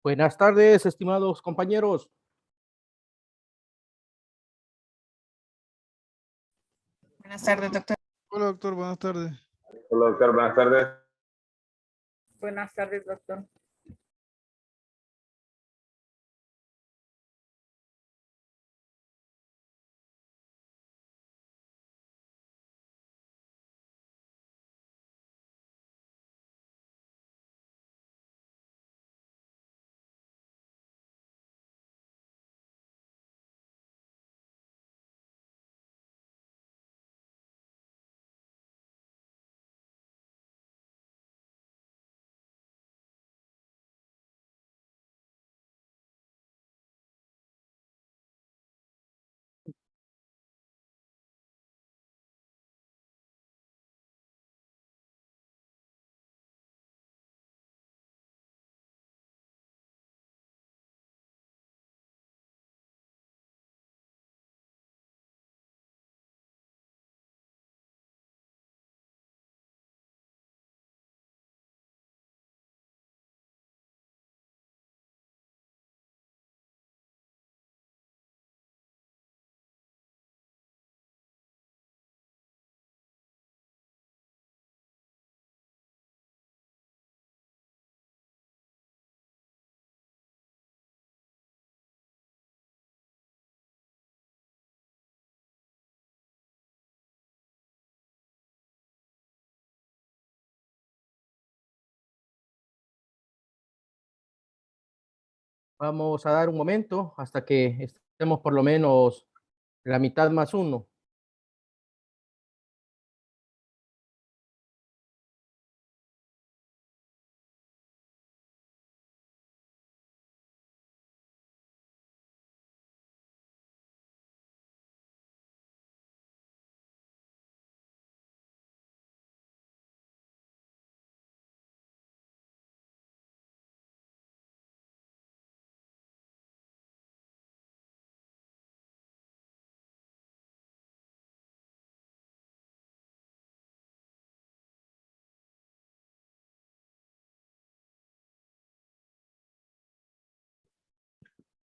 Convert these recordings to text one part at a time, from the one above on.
Buenas tardes, estimados compañeros. Buenas tardes, doctor. Hola, doctor, buenas tardes. Hola, doctor, buenas tardes. Buenas tardes, doctor. Vamos a dar un momento hasta que estemos por lo menos la mitad más uno.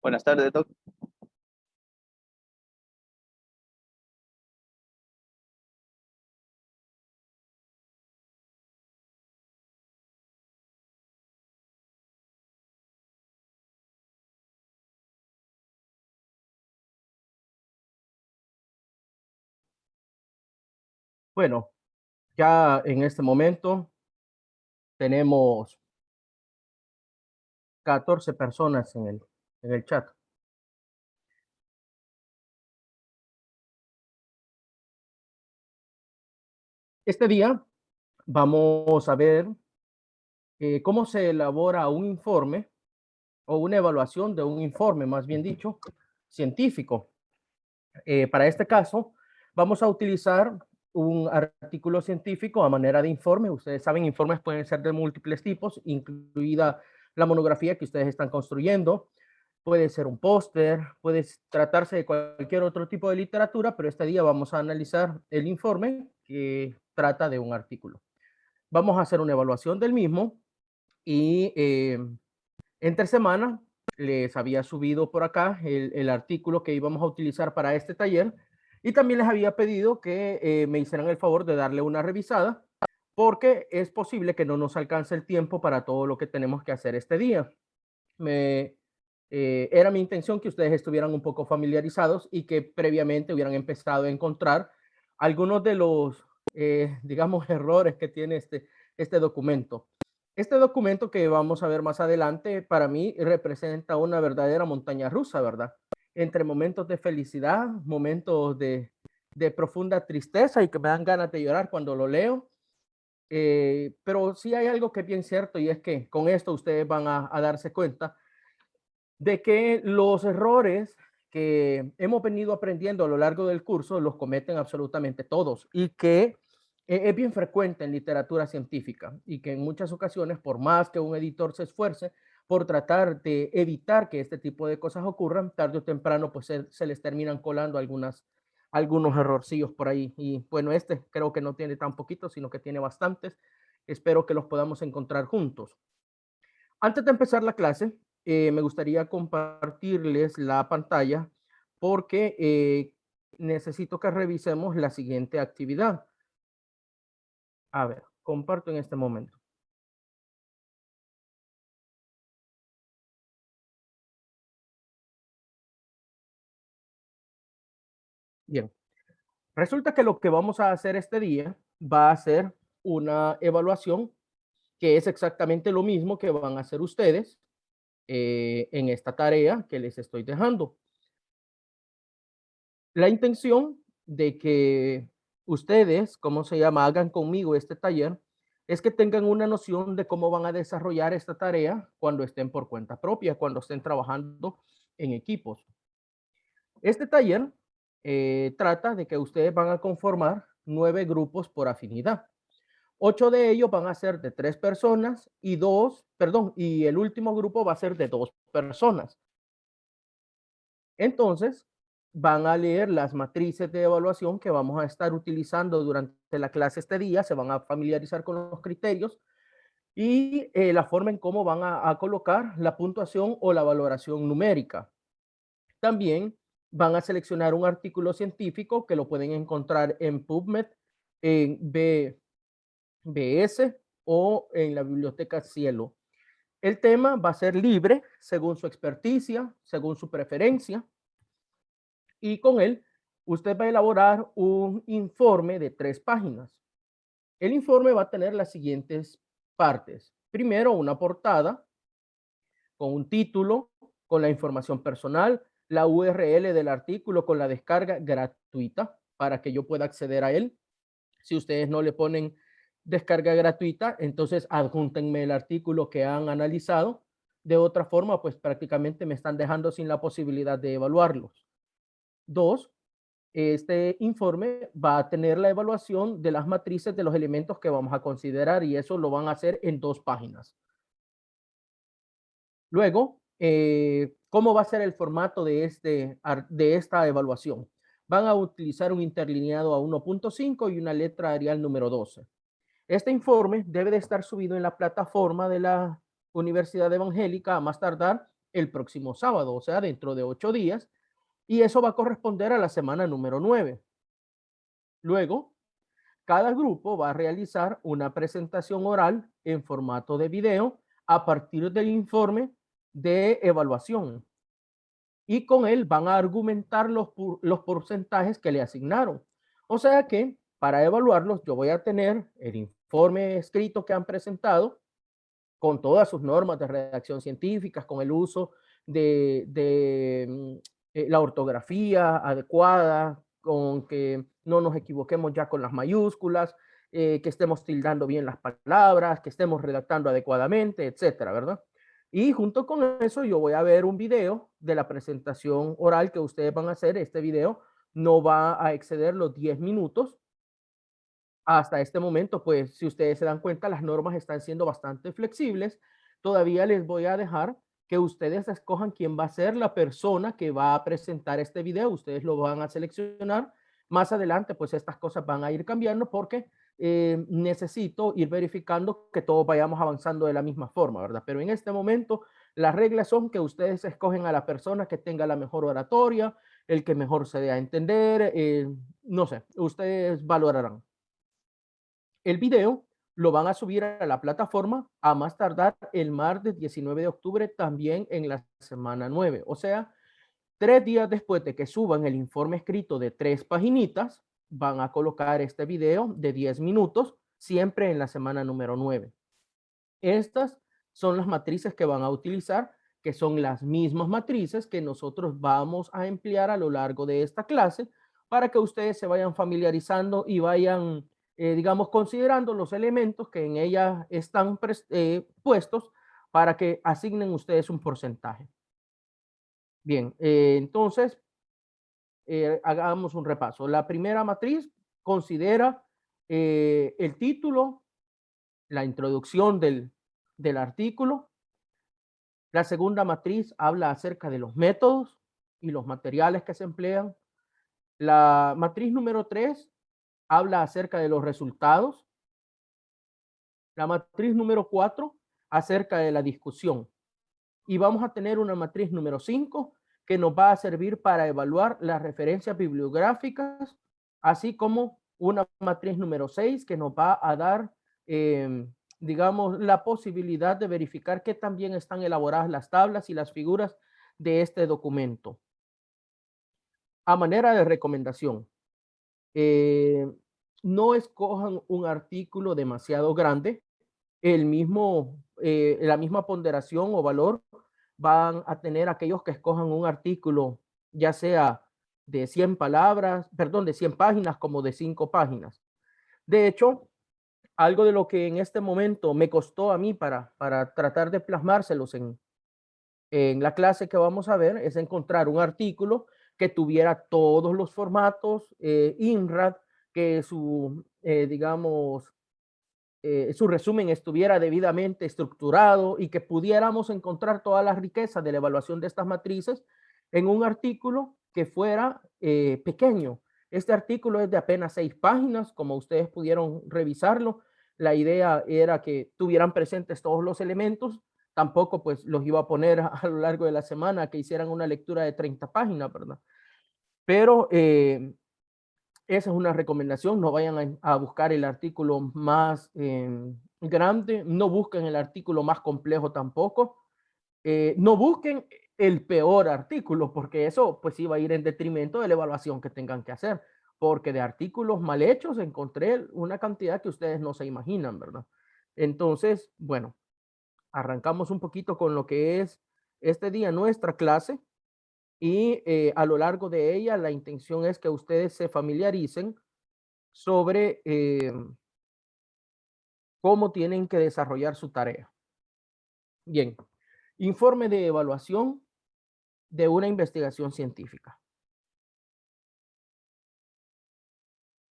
Buenas tardes, doctor. Bueno, ya en este momento tenemos 14 personas en el chat. Este día vamos a ver cómo se elabora un informe o una evaluación de un informe, más bien dicho, científico. Para este caso, vamos a utilizar un artículo científico a manera de informe. Ustedes saben, informes pueden ser de múltiples tipos, incluida la monografía que ustedes están construyendo. Puede ser un póster, puede tratarse de cualquier otro tipo de literatura, pero este día vamos a analizar el informe que trata de un artículo. Vamos a hacer una evaluación del mismo y entre semana les había subido por acá el artículo que íbamos a utilizar para este taller y también les había pedido que me hicieran el favor de darle una revisada porque es posible que no nos alcance el tiempo para todo lo que tenemos que hacer este día. Era mi intención que ustedes estuvieran un poco familiarizados y que previamente hubieran empezado a encontrar algunos de los, digamos, errores que tiene este documento. Este documento que vamos a ver más adelante, para mí representa una verdadera montaña rusa, ¿verdad? Entre momentos de felicidad, momentos de profunda tristeza y que me dan ganas de llorar cuando lo leo. Pero sí hay algo que es bien cierto y es que con esto ustedes van a darse cuenta de que los errores que hemos venido aprendiendo a lo largo del curso los cometen absolutamente todos y que es bien frecuente en literatura científica y que en muchas ocasiones, por más que un editor se esfuerce por tratar de evitar que este tipo de cosas ocurran, tarde o temprano pues se les terminan colando algunos errorcillos por ahí. Y bueno, este creo que no tiene tan poquito, sino que tiene bastantes. Espero que los podamos encontrar juntos. Antes de empezar la clase, me gustaría compartirles la pantalla porque necesito que revisemos la siguiente actividad. A ver, comparto en este momento. Bien, resulta que lo que vamos a hacer este día va a ser una evaluación que es exactamente lo mismo que van a hacer ustedes en esta tarea que les estoy dejando. La intención de que ustedes, ¿cómo se llama?, hagan conmigo este taller, es que tengan una noción de cómo van a desarrollar esta tarea cuando estén por cuenta propia, cuando estén trabajando en equipos. Este taller trata de que ustedes van a conformar 9 grupos por afinidad. 8 de ellos van a ser de 3 personas y el último grupo va a ser de 2 personas. Entonces, van a leer las matrices de evaluación que vamos a estar utilizando durante la clase este día, se van a familiarizar con los criterios y la forma en cómo van a colocar la puntuación o la valoración numérica. También van a seleccionar un artículo científico que lo pueden encontrar en PubMed, en BS o en la biblioteca Cielo. El tema va a ser libre según su experticia, según su preferencia. Y con él, usted va a elaborar un informe de 3 páginas. El informe va a tener las siguientes partes. Primero, una portada con un título, con la información personal, la URL del artículo con la descarga gratuita para que yo pueda acceder a él. Si ustedes no le ponen descarga gratuita, entonces adjúntenme el artículo que han analizado. De otra forma, pues prácticamente me están dejando sin la posibilidad de evaluarlos. 2, este informe va a tener la evaluación de las matrices de los elementos que vamos a considerar y eso lo van a hacer en 2 páginas. Luego, ¿cómo va a ser el formato de esta evaluación? Van a utilizar un interlineado a 1.5 y una letra Arial número 12. Este informe debe de estar subido en la plataforma de la Universidad Evangélica a más tardar el próximo sábado, o sea, dentro de 8 días, y eso va a corresponder a la semana número 9. Luego, cada grupo va a realizar una presentación oral en formato de video a partir del informe de evaluación. Y con él van a argumentar los porcentajes que le asignaron. O sea que para evaluarlos yo voy a tener el informe escrito que han presentado con todas sus normas de redacción científicas, con el uso de la ortografía adecuada, con que no nos equivoquemos ya con las mayúsculas, que estemos tildando bien las palabras, que estemos redactando adecuadamente, etcétera, ¿verdad? Y junto con eso yo voy a ver un video de la presentación oral que ustedes van a hacer. Este video no va a exceder los 10 minutos. Hasta este momento, pues si ustedes se dan cuenta, las normas están siendo bastante flexibles. Todavía les voy a dejar que ustedes escojan quién va a ser la persona que va a presentar este video. Ustedes lo van a seleccionar. Más adelante, pues estas cosas van a ir cambiando porque necesito ir verificando que todos vayamos avanzando de la misma forma, ¿verdad? Pero en este momento, las reglas son que ustedes escogen a la persona que tenga la mejor oratoria, el que mejor se dé a entender, no sé, ustedes valorarán. El video lo van a subir a la plataforma a más tardar el martes 19 de octubre, también en la semana 9. O sea, 3 días después de que suban el informe escrito de 3 paginitas, van a colocar este video de 10 minutos, siempre en la semana número 9. Estas son las matrices que van a utilizar, que son las mismas matrices que nosotros vamos a emplear a lo largo de esta clase para que ustedes se vayan familiarizando y vayan, digamos, considerando los elementos que en ellas están puestos para que asignen ustedes un porcentaje. Bien, entonces, hagamos un repaso. La primera matriz considera el título, la introducción del artículo. La segunda matriz habla acerca de los métodos y los materiales que se emplean. La matriz número 3 habla acerca de los resultados. La matriz número 4 acerca de la discusión. Y vamos a tener una matriz número 5 que nos va a servir para evaluar las referencias bibliográficas, así como una matriz número 6 que nos va a dar, digamos, la posibilidad de verificar que también están elaboradas las tablas y las figuras de este documento. A manera de recomendación, no escojan un artículo demasiado grande. La misma ponderación o valor van a tener aquellos que escojan un artículo, ya sea de 100 palabras, perdón, de 100 páginas como de 5 páginas. De hecho, algo de lo que en este momento me costó a mí para tratar de plasmárselos en la clase que vamos a ver es encontrar un artículo que tuviera todos los formatos INRAD, que digamos, su resumen estuviera debidamente estructurado y que pudiéramos encontrar toda la riqueza de la evaluación de estas matrices en un artículo que fuera pequeño. Este artículo es de apenas 6 páginas, como ustedes pudieron revisarlo. La idea era que tuvieran presentes todos los elementos. Tampoco pues los iba a poner a lo largo de la semana que hicieran una lectura de 30 páginas, ¿verdad? Pero esa es una recomendación. No vayan a buscar el artículo más grande, no busquen el artículo más complejo tampoco. No busquen el peor artículo, porque eso pues iba a ir en detrimento de la evaluación que tengan que hacer, porque de artículos mal hechos encontré una cantidad que ustedes no se imaginan, ¿verdad? Entonces, bueno, arrancamos un poquito con lo que es este día nuestra clase. Y a lo largo de ella, la intención es que ustedes se familiaricen sobre cómo tienen que desarrollar su tarea. Bien, informe de evaluación de una investigación científica.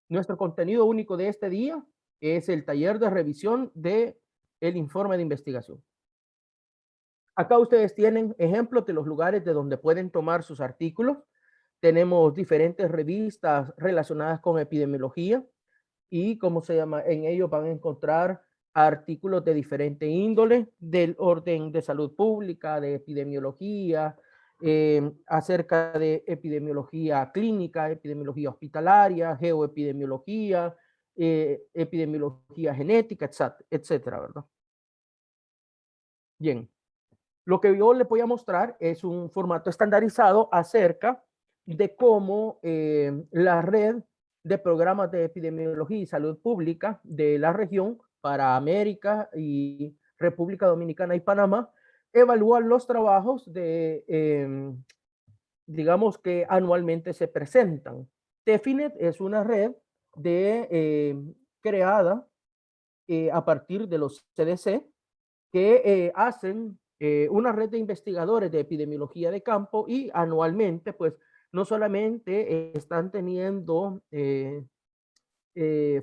Nuestro contenido único de este día es el taller de revisión de el informe de investigación. Acá ustedes tienen ejemplos de los lugares de donde pueden tomar sus artículos. Tenemos diferentes revistas relacionadas con epidemiología y, ¿cómo se llama? En ellos van a encontrar artículos de diferente índole, del orden de salud pública, de epidemiología, acerca de epidemiología clínica, epidemiología hospitalaria, geoepidemiología, epidemiología genética, etcétera, ¿verdad? Bien. Lo que yo les voy a mostrar es un formato estandarizado acerca de cómo la red de programas de epidemiología y salud pública de la región para América y República Dominicana y Panamá evalúan los trabajos digamos que anualmente se presentan. TEFINET es una red creada a partir de los CDC que hacen una red de investigadores de epidemiología de campo y anualmente, pues, no solamente están teniendo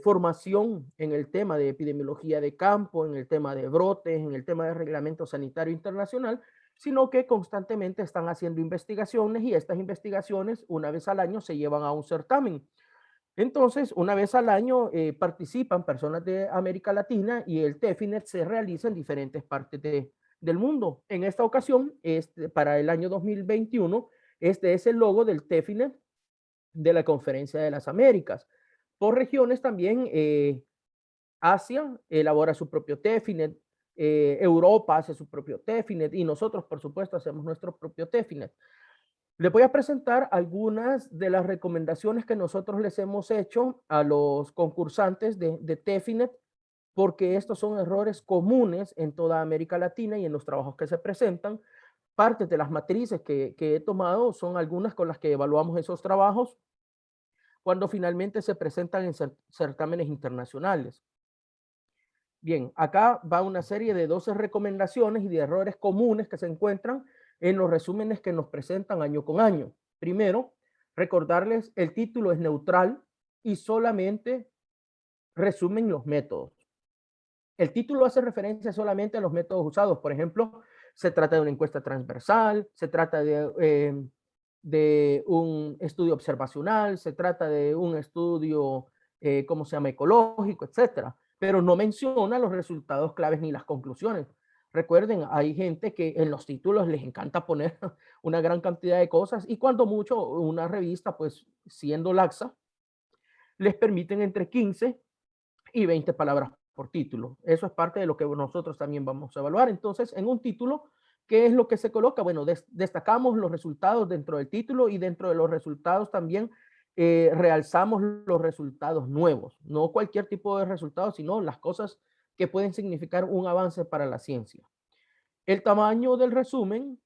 formación en el tema de epidemiología de campo, en el tema de brotes, en el tema de reglamento sanitario internacional, sino que constantemente están haciendo investigaciones y estas investigaciones una vez al año se llevan a un certamen. Entonces, una vez al año participan personas de América Latina y el TEFINET se realiza en diferentes partes del mundo. En esta ocasión, para el año 2021, este es el logo del TEFINET de la Conferencia de las Américas. Por regiones también, Asia elabora su propio TEFINET, Europa hace su propio TEFINET y nosotros, por supuesto, hacemos nuestro propio TEFINET. Les voy a presentar algunas de las recomendaciones que nosotros les hemos hecho a los concursantes de TEFINET, porque estos son errores comunes en toda América Latina y en los trabajos que se presentan. Parte de las matrices que he tomado son algunas con las que evaluamos esos trabajos cuando finalmente se presentan en certámenes internacionales. Bien, acá va una serie de 12 recomendaciones y de errores comunes que se encuentran en los resúmenes que nos presentan año con año. Primero, recordarles el título es neutral y solamente resumen los métodos. El título hace referencia solamente a los métodos usados. Por ejemplo, se trata de una encuesta transversal, se trata de un estudio observacional, se trata de un estudio, ¿cómo se llama?, ecológico, etcétera. pero no menciona los resultados claves ni las conclusiones. Recuerden, hay gente que en los títulos les encanta poner una gran cantidad de cosas y cuando mucho una revista, pues siendo laxa, les permiten entre 15 y 20 palabras por título. Eso es parte de lo que nosotros también vamos a evaluar. Entonces, en un título, ¿qué es lo que se coloca? Bueno, destacamos los resultados dentro del título y dentro de los resultados también realzamos los resultados nuevos. No cualquier tipo de resultados, sino las cosas que pueden significar un avance para la ciencia. El tamaño del resumen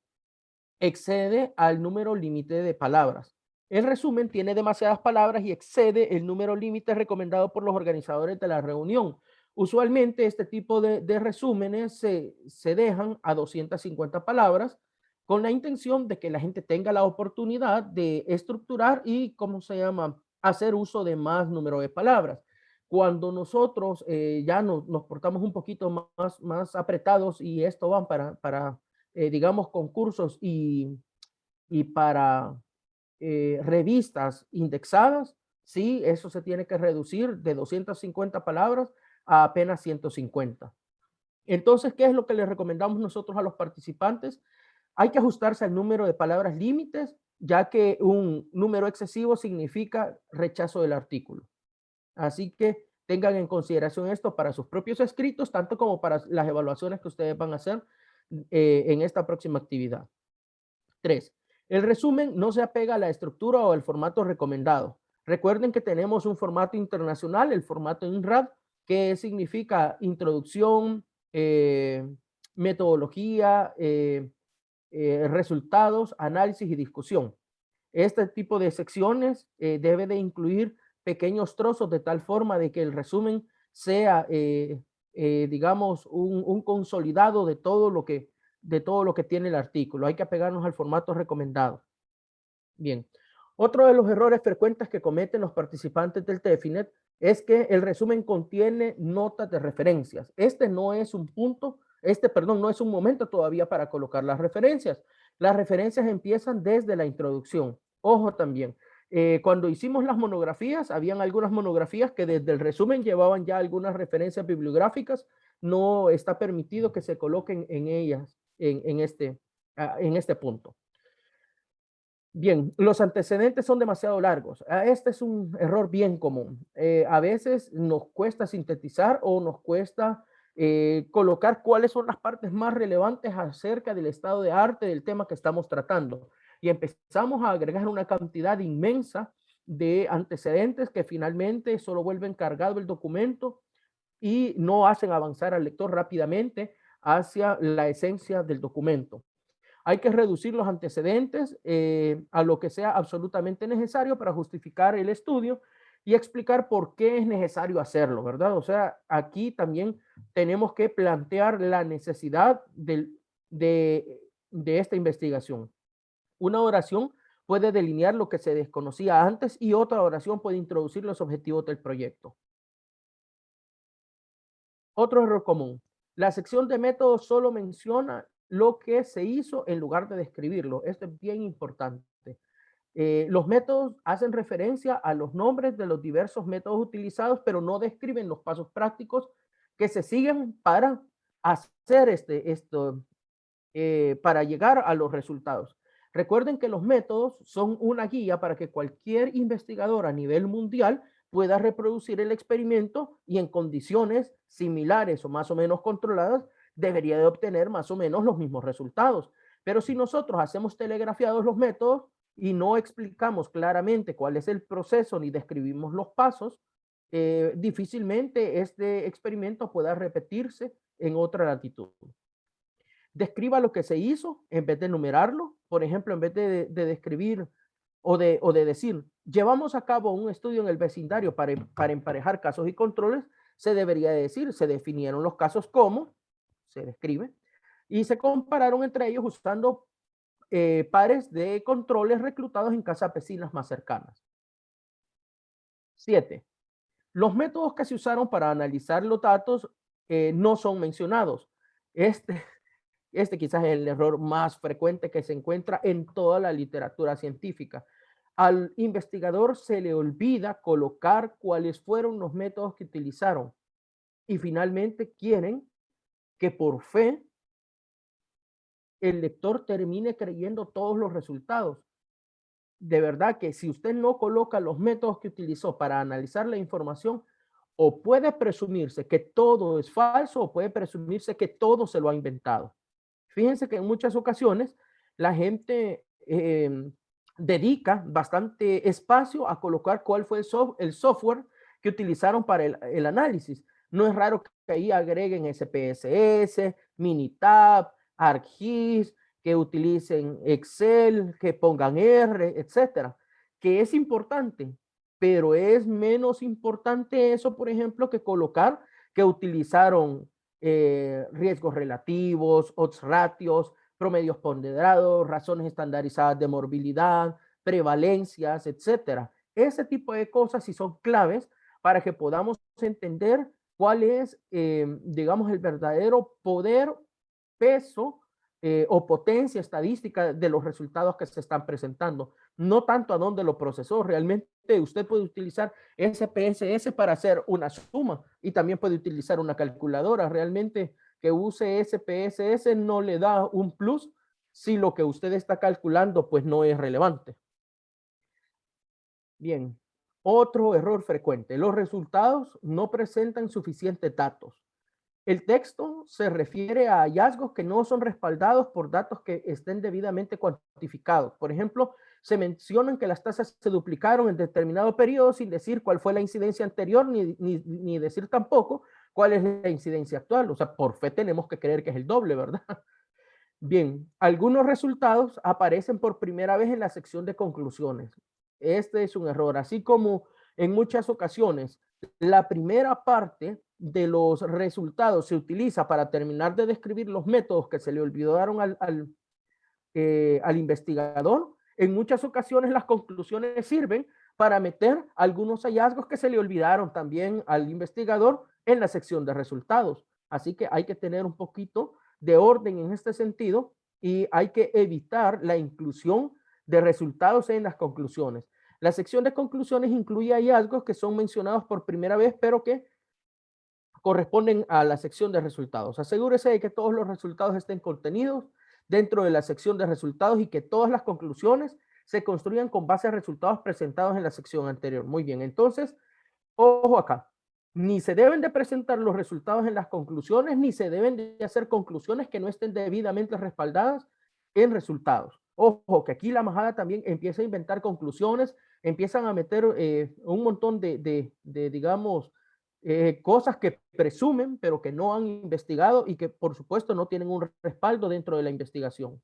excede al número límite de palabras. El resumen tiene demasiadas palabras y excede el número límite recomendado por los organizadores de la reunión. Usualmente este tipo de resúmenes se dejan a 250 palabras con la intención de que la gente tenga la oportunidad de estructurar y, ¿cómo se llama?, hacer uso de más número de palabras. Cuando nosotros ya nos portamos un poquito más apretados y esto van para digamos, concursos y para revistas indexadas, sí, eso se tiene que reducir de 250 palabras a apenas 150. Entonces, ¿qué es lo que les recomendamos nosotros a los participantes? Hay que ajustarse al número de palabras límites, ya que un número excesivo significa rechazo del artículo. Así que tengan en consideración esto para sus propios escritos, tanto como para las evaluaciones que ustedes van a hacer en esta próxima actividad. 3. El resumen no se apega a la estructura o al formato recomendado. Recuerden que tenemos un formato internacional, el formato INRAD, que significa introducción, metodología, resultados, análisis y discusión. Este tipo de secciones debe de incluir pequeños trozos de tal forma de que el resumen sea, digamos, un consolidado de todo lo que tiene el artículo. Hay que apegarnos al formato recomendado. Bien. Otro de los errores frecuentes que cometen los participantes del TEFINET es que el resumen contiene notas de referencias. No es un momento todavía para colocar las referencias. Las referencias empiezan desde la introducción. Ojo también, cuando hicimos las monografías, habían algunas monografías que desde el resumen llevaban ya algunas referencias bibliográficas. No está permitido que se coloquen en ellas en este punto. Bien, los antecedentes son demasiado largos. Este es un error bien común. A veces nos cuesta sintetizar o nos cuesta colocar cuáles son las partes más relevantes acerca del estado de arte del tema que estamos tratando. Y empezamos a agregar una cantidad inmensa de antecedentes que finalmente solo vuelven cargado el documento y no hacen avanzar al lector rápidamente hacia la esencia del documento. Hay que reducir los antecedentes a lo que sea absolutamente necesario para justificar el estudio y explicar por qué es necesario hacerlo, ¿verdad? O sea, aquí también tenemos que plantear la necesidad de esta investigación. Una oración puede delinear lo que se desconocía antes y otra oración puede introducir los objetivos del proyecto. Otro error común. La sección de métodos solo menciona lo que se hizo en lugar de describirlo. Esto es bien importante. Los métodos hacen referencia a los nombres de los diversos métodos utilizados, pero no describen los pasos prácticos que se siguen para hacer para llegar a los resultados. Recuerden que los métodos son una guía para que cualquier investigador a nivel mundial pueda reproducir el experimento y en condiciones similares o más o menos controladas debería de obtener más o menos los mismos resultados. Pero si nosotros hacemos telegrafiados los métodos y no explicamos claramente cuál es el proceso ni describimos los pasos, difícilmente este experimento pueda repetirse en otra latitud. Describa lo que se hizo en vez de enumerarlo. Por ejemplo, en vez de describir o de decir, llevamos a cabo un estudio en el vecindario para emparejar casos y controles, se debería decir, se definieron los casos como, se describe, y se compararon entre ellos usando pares de controles reclutados en casas vecinas más cercanas. 7. Los métodos que se usaron para analizar los datos no son mencionados. Este quizás es el error más frecuente que se encuentra en toda la literatura científica. Al investigador se le olvida colocar cuáles fueron los métodos que utilizaron. Y finalmente quieren que por fe el lector termine creyendo todos los resultados. De verdad que si usted no coloca los métodos que utilizó para analizar la información, o puede presumirse que todo es falso o puede presumirse que todo se lo ha inventado. Fíjense que en muchas ocasiones la gente dedica bastante espacio a colocar cuál fue el software que utilizaron para el análisis. No es raro que ahí agreguen SPSS, Minitab, ArcGIS, que utilicen Excel, que pongan R, etcétera, que es importante, pero es menos importante eso, por ejemplo, que colocar que utilizaron riesgos relativos, odds ratios, promedios ponderados, razones estandarizadas de morbilidad, prevalencias, etcétera. Ese tipo de cosas sí son claves para que podamos entender cuál es, digamos, el verdadero poder, peso o potencia estadística de los resultados que se están presentando. No tanto a dónde lo procesó. Realmente usted puede utilizar SPSS para hacer una suma y también puede utilizar una calculadora. Realmente que use SPSS no le da un plus si lo que usted está calculando pues no es relevante. Bien, otro error frecuente. Los resultados no presentan suficientes datos. El texto se refiere a hallazgos que no son respaldados por datos que estén debidamente cuantificados. Por ejemplo, se mencionan que las tasas se duplicaron en determinado periodo sin decir cuál fue la incidencia anterior ni decir tampoco cuál es la incidencia actual. O sea, por fe tenemos que creer que es el doble, ¿verdad? Bien, algunos resultados aparecen por primera vez en la sección de conclusiones. Este es un error, así como en muchas ocasiones la primera parte de los resultados se utiliza para terminar de describir los métodos que se le olvidaron al investigador. En muchas ocasiones las conclusiones sirven para meter algunos hallazgos que se le olvidaron también al investigador en la sección de resultados. Así que hay que tener un poquito de orden en este sentido y hay que evitar la inclusión de resultados en las conclusiones. La sección de conclusiones incluye hallazgos que son mencionados por primera vez, pero que corresponden a la sección de resultados. Asegúrese de que todos los resultados estén contenidos dentro de la sección de resultados y que todas las conclusiones se construyan con base a resultados presentados en la sección anterior. Muy bien, entonces, ojo acá. Ni se deben de presentar los resultados en las conclusiones, ni se deben de hacer conclusiones que no estén debidamente respaldadas en resultados. Ojo, que aquí la majada también empieza a inventar conclusiones, empiezan a meter un montón de digamos, cosas que presumen, pero que no han investigado y que por supuesto no tienen un respaldo dentro de la investigación.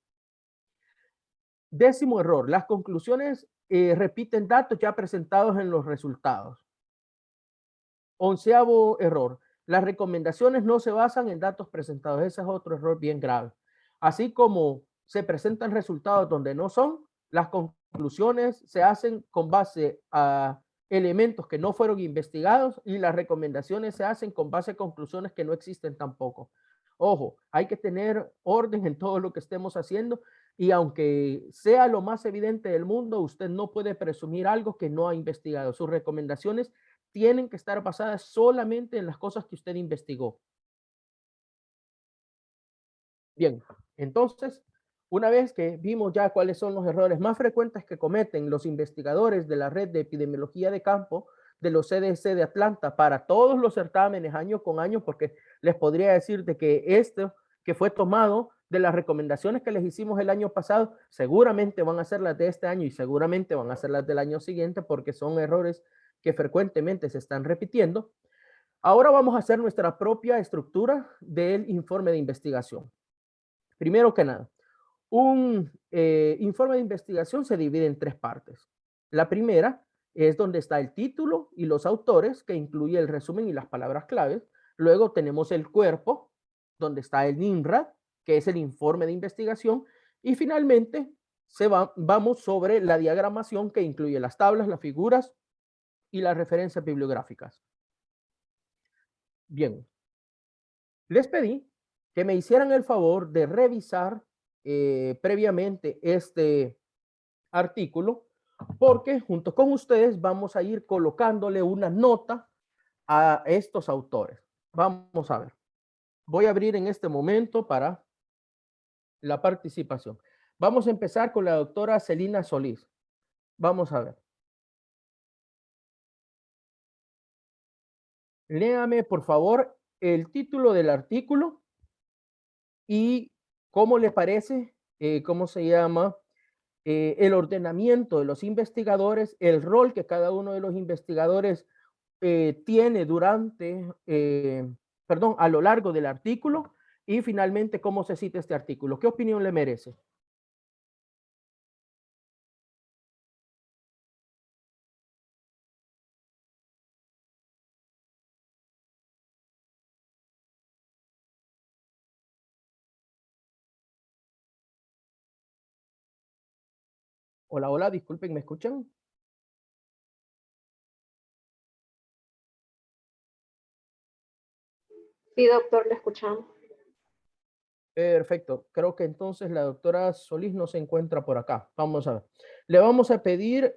Décimo error, las conclusiones repiten datos ya presentados en los resultados. Onceavo error, las recomendaciones no se basan en datos presentados. Ese es otro error bien grave. Así como se presentan resultados donde no son, las conclusiones se hacen con base a elementos que no fueron investigados y las recomendaciones se hacen con base a conclusiones que no existen tampoco. Ojo, hay que tener orden en todo lo que estemos haciendo y aunque sea lo más evidente del mundo, usted no puede presumir algo que no ha investigado. Sus recomendaciones tienen que estar basadas solamente en las cosas que usted investigó. Bien, entonces, una vez que vimos ya cuáles son los errores más frecuentes que cometen los investigadores de la red de epidemiología de campo de los CDC de Atlanta para todos los certámenes año con año, porque les podría decir de que esto que fue tomado de las recomendaciones que les hicimos el año pasado, seguramente van a ser las de este año y seguramente van a ser las del año siguiente porque son errores que frecuentemente se están repitiendo. Ahora vamos a hacer nuestra propia estructura del informe de investigación. Primero que nada, un informe de investigación se divide en tres partes. La primera es donde está el título y los autores, que incluye el resumen y las palabras claves. Luego tenemos el cuerpo, donde está el INRAD, que es el informe de investigación. Y finalmente vamos sobre la diagramación, que incluye las tablas, las figuras y las referencias bibliográficas. Bien, les pedí que me hicieran el favor de revisar previamente este artículo, porque junto con ustedes vamos a ir colocándole una nota a estos autores. Vamos a ver. Voy a abrir en este momento para la participación. Vamos a empezar con la doctora Celina Solís. Vamos a ver. Léame, por favor, el título del artículo y cómo le parece, cómo se llama, el ordenamiento de los investigadores, el rol que cada uno de los investigadores tiene durante, perdón, a lo largo del artículo y finalmente cómo se cita este artículo. ¿Qué opinión le merece? Hola, hola, disculpen, ¿me escuchan? Sí, doctor, le escuchamos. Perfecto. Creo que entonces la doctora Solís no se encuentra por acá. Vamos a ver. Le vamos a pedir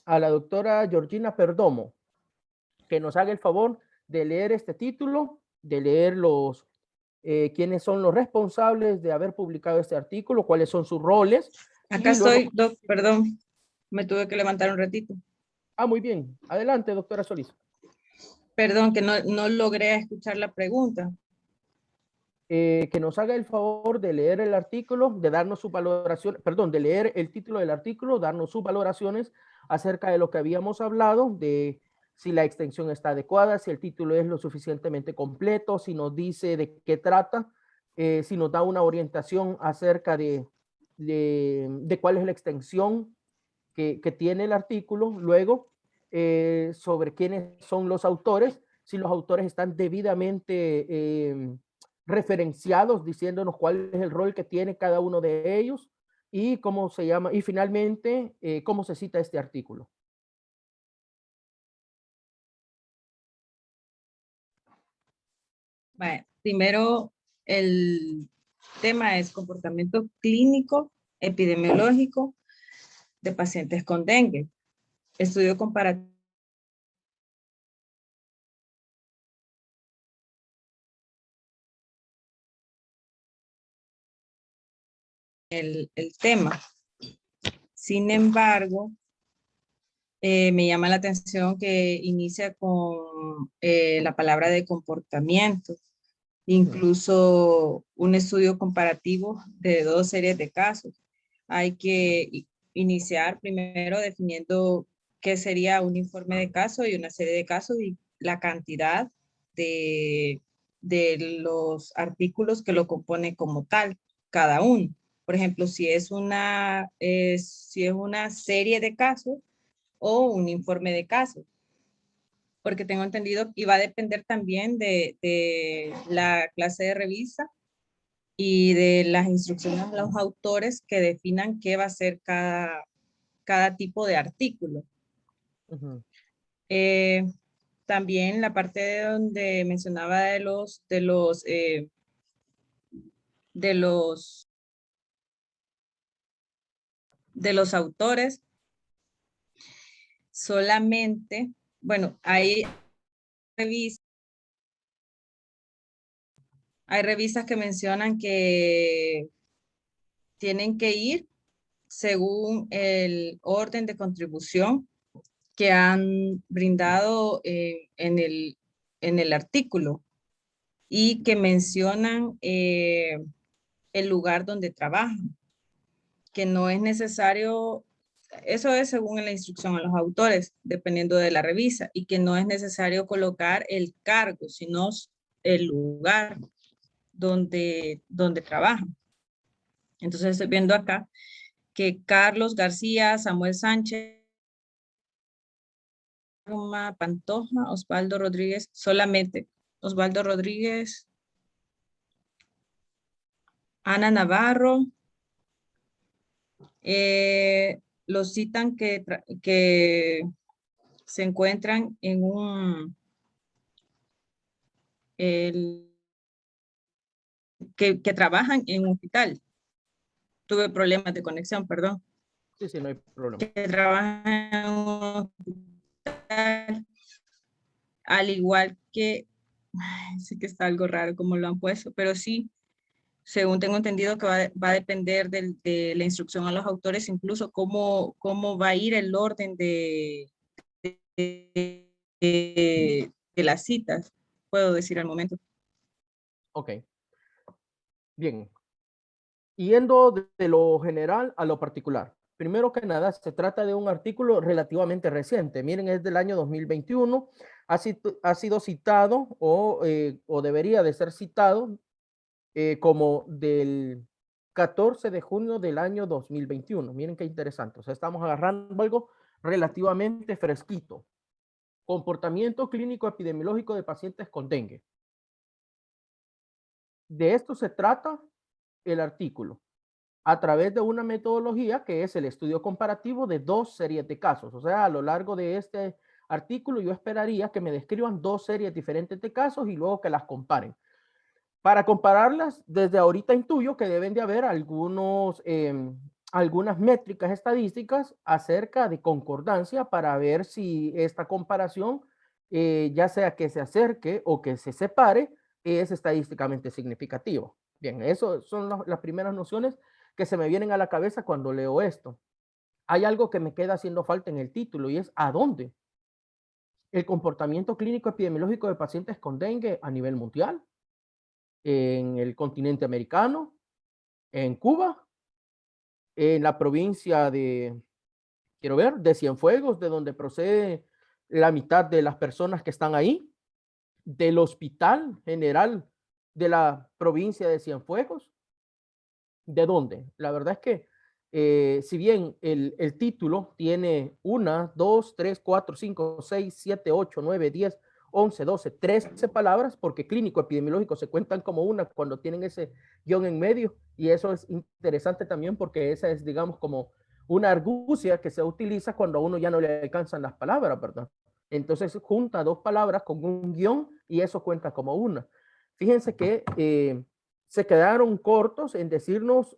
a la doctora Georgina Perdomo que nos haga el favor de leer este título, de leer los quiénes son los responsables de haber publicado este artículo, cuáles son sus roles. Acá y luego- estoy, doc, perdón, me tuve que levantar un ratito. Muy bien. Adelante, doctora Solís. Perdón, que no logré escuchar la pregunta. Que nos haga el favor de leer el artículo, de darnos su valoración, perdón, de leer el título del artículo, darnos sus valoraciones acerca de lo que habíamos hablado, de si la extensión está adecuada, si el título es lo suficientemente completo, si nos dice de qué trata, si nos da una orientación acerca de cuál es la extensión que tiene el artículo, luego sobre quiénes son los autores, si los autores están debidamente referenciados, diciéndonos cuál es el rol que tiene cada uno de ellos y cómo se llama, y finalmente cómo se cita este artículo. Vale, primero, el tema es comportamiento clínico epidemiológico de pacientes con dengue. Estudio comparativo. El tema. Sin embargo, me llama la atención que inicia con la palabra de comportamiento, incluso un estudio comparativo de 2 series de casos. Hay que iniciar primero definiendo qué sería un informe de caso y una serie de casos y la cantidad de los artículos que lo componen como tal, cada uno. Por ejemplo, si es una serie de casos o un informe de casos, porque tengo entendido y va a depender también de la clase de revista y de las instrucciones de los autores que definan qué va a ser cada tipo de artículo. Uh-huh. También la parte de donde mencionaba de los autores, solamente, bueno, hay revistas que mencionan que tienen que ir según el orden de contribución que han brindado en el artículo y que mencionan el lugar donde trabajan, que no es necesario, eso es según la instrucción a los autores, dependiendo de la revista, y que no es necesario colocar el cargo, sino el lugar donde trabajan. Entonces estoy viendo acá que Carlos García, Samuel Sánchez, Pantoja, Osvaldo Rodríguez, solamente Osvaldo Rodríguez, Ana Navarro, los citan que se encuentran en que trabajan en un hospital. Tuve problemas de conexión, perdón. Sí, no hay problema. Que trabajan en un hospital, al igual que sí que está algo raro como lo han puesto, pero sí, según tengo entendido que va a depender de la instrucción a los autores, incluso cómo va a ir el orden de las citas, puedo decir al momento. Ok, bien. Yendo de lo general a lo particular. Primero que nada, se trata de un artículo relativamente reciente. Miren, es del año 2021. Ha sido citado o debería de ser citado como del 14 de junio del año 2021. Miren qué interesante. O sea, estamos agarrando algo relativamente fresquito. Comportamiento clínico epidemiológico de pacientes con dengue. De esto se trata el artículo, a través de una metodología que es el estudio comparativo de 2 series de casos. O sea, a lo largo de este artículo yo esperaría que me describan 2 series diferentes de casos y luego que las comparen. Para compararlas, desde ahorita intuyo que deben de haber algunas métricas estadísticas acerca de concordancia para ver si esta comparación, ya sea que se acerque o que se separe, es estadísticamente significativa. Bien, eso son las primeras nociones que se me vienen a la cabeza cuando leo esto. Hay algo que me queda haciendo falta en el título y es ¿a dónde? El comportamiento clínico epidemiológico de pacientes con dengue a nivel mundial, en el continente americano, en Cuba, en la provincia de Cienfuegos, de donde procede la mitad de las personas que están ahí, del Hospital General de la provincia de Cienfuegos. ¿De dónde? La verdad es que si bien el título tiene 1, 2, 3, 4, 5, 6, 7, 8, 9, 10, 11, 12, 13 palabras, porque clínico epidemiológico se cuentan como una cuando tienen ese guión en medio, y eso es interesante también porque esa es, digamos, como una argucia que se utiliza cuando a uno ya no le alcanzan las palabras, ¿verdad? Entonces junta 2 palabras con un guión y eso cuenta como una. Fíjense que se quedaron cortos en decirnos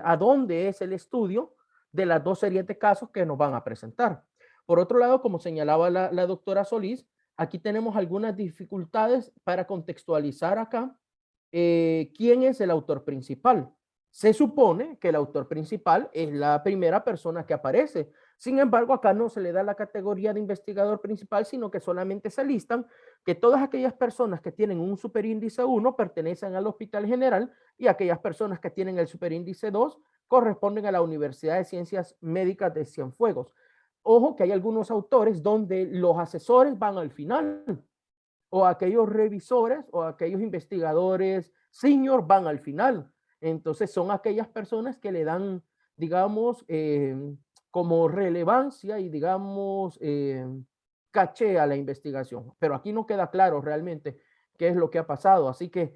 a dónde es el estudio de las 2 series de casos que nos van a presentar. Por otro lado, como señalaba la doctora Solís, aquí tenemos algunas dificultades para contextualizar acá quién es el autor principal. Se supone que el autor principal es la primera persona que aparece. Sin embargo, acá no se le da la categoría de investigador principal, sino que solamente se listan que todas aquellas personas que tienen un superíndice 1 pertenecen al Hospital General y aquellas personas que tienen el superíndice 2 corresponden a la Universidad de Ciencias Médicas de Cienfuegos. Ojo que hay algunos autores donde los asesores van al final o aquellos revisores o aquellos investigadores senior van al final. Entonces son aquellas personas que le dan, digamos, como relevancia y digamos, caché a la investigación. Pero aquí no queda claro realmente qué es lo que ha pasado. Así que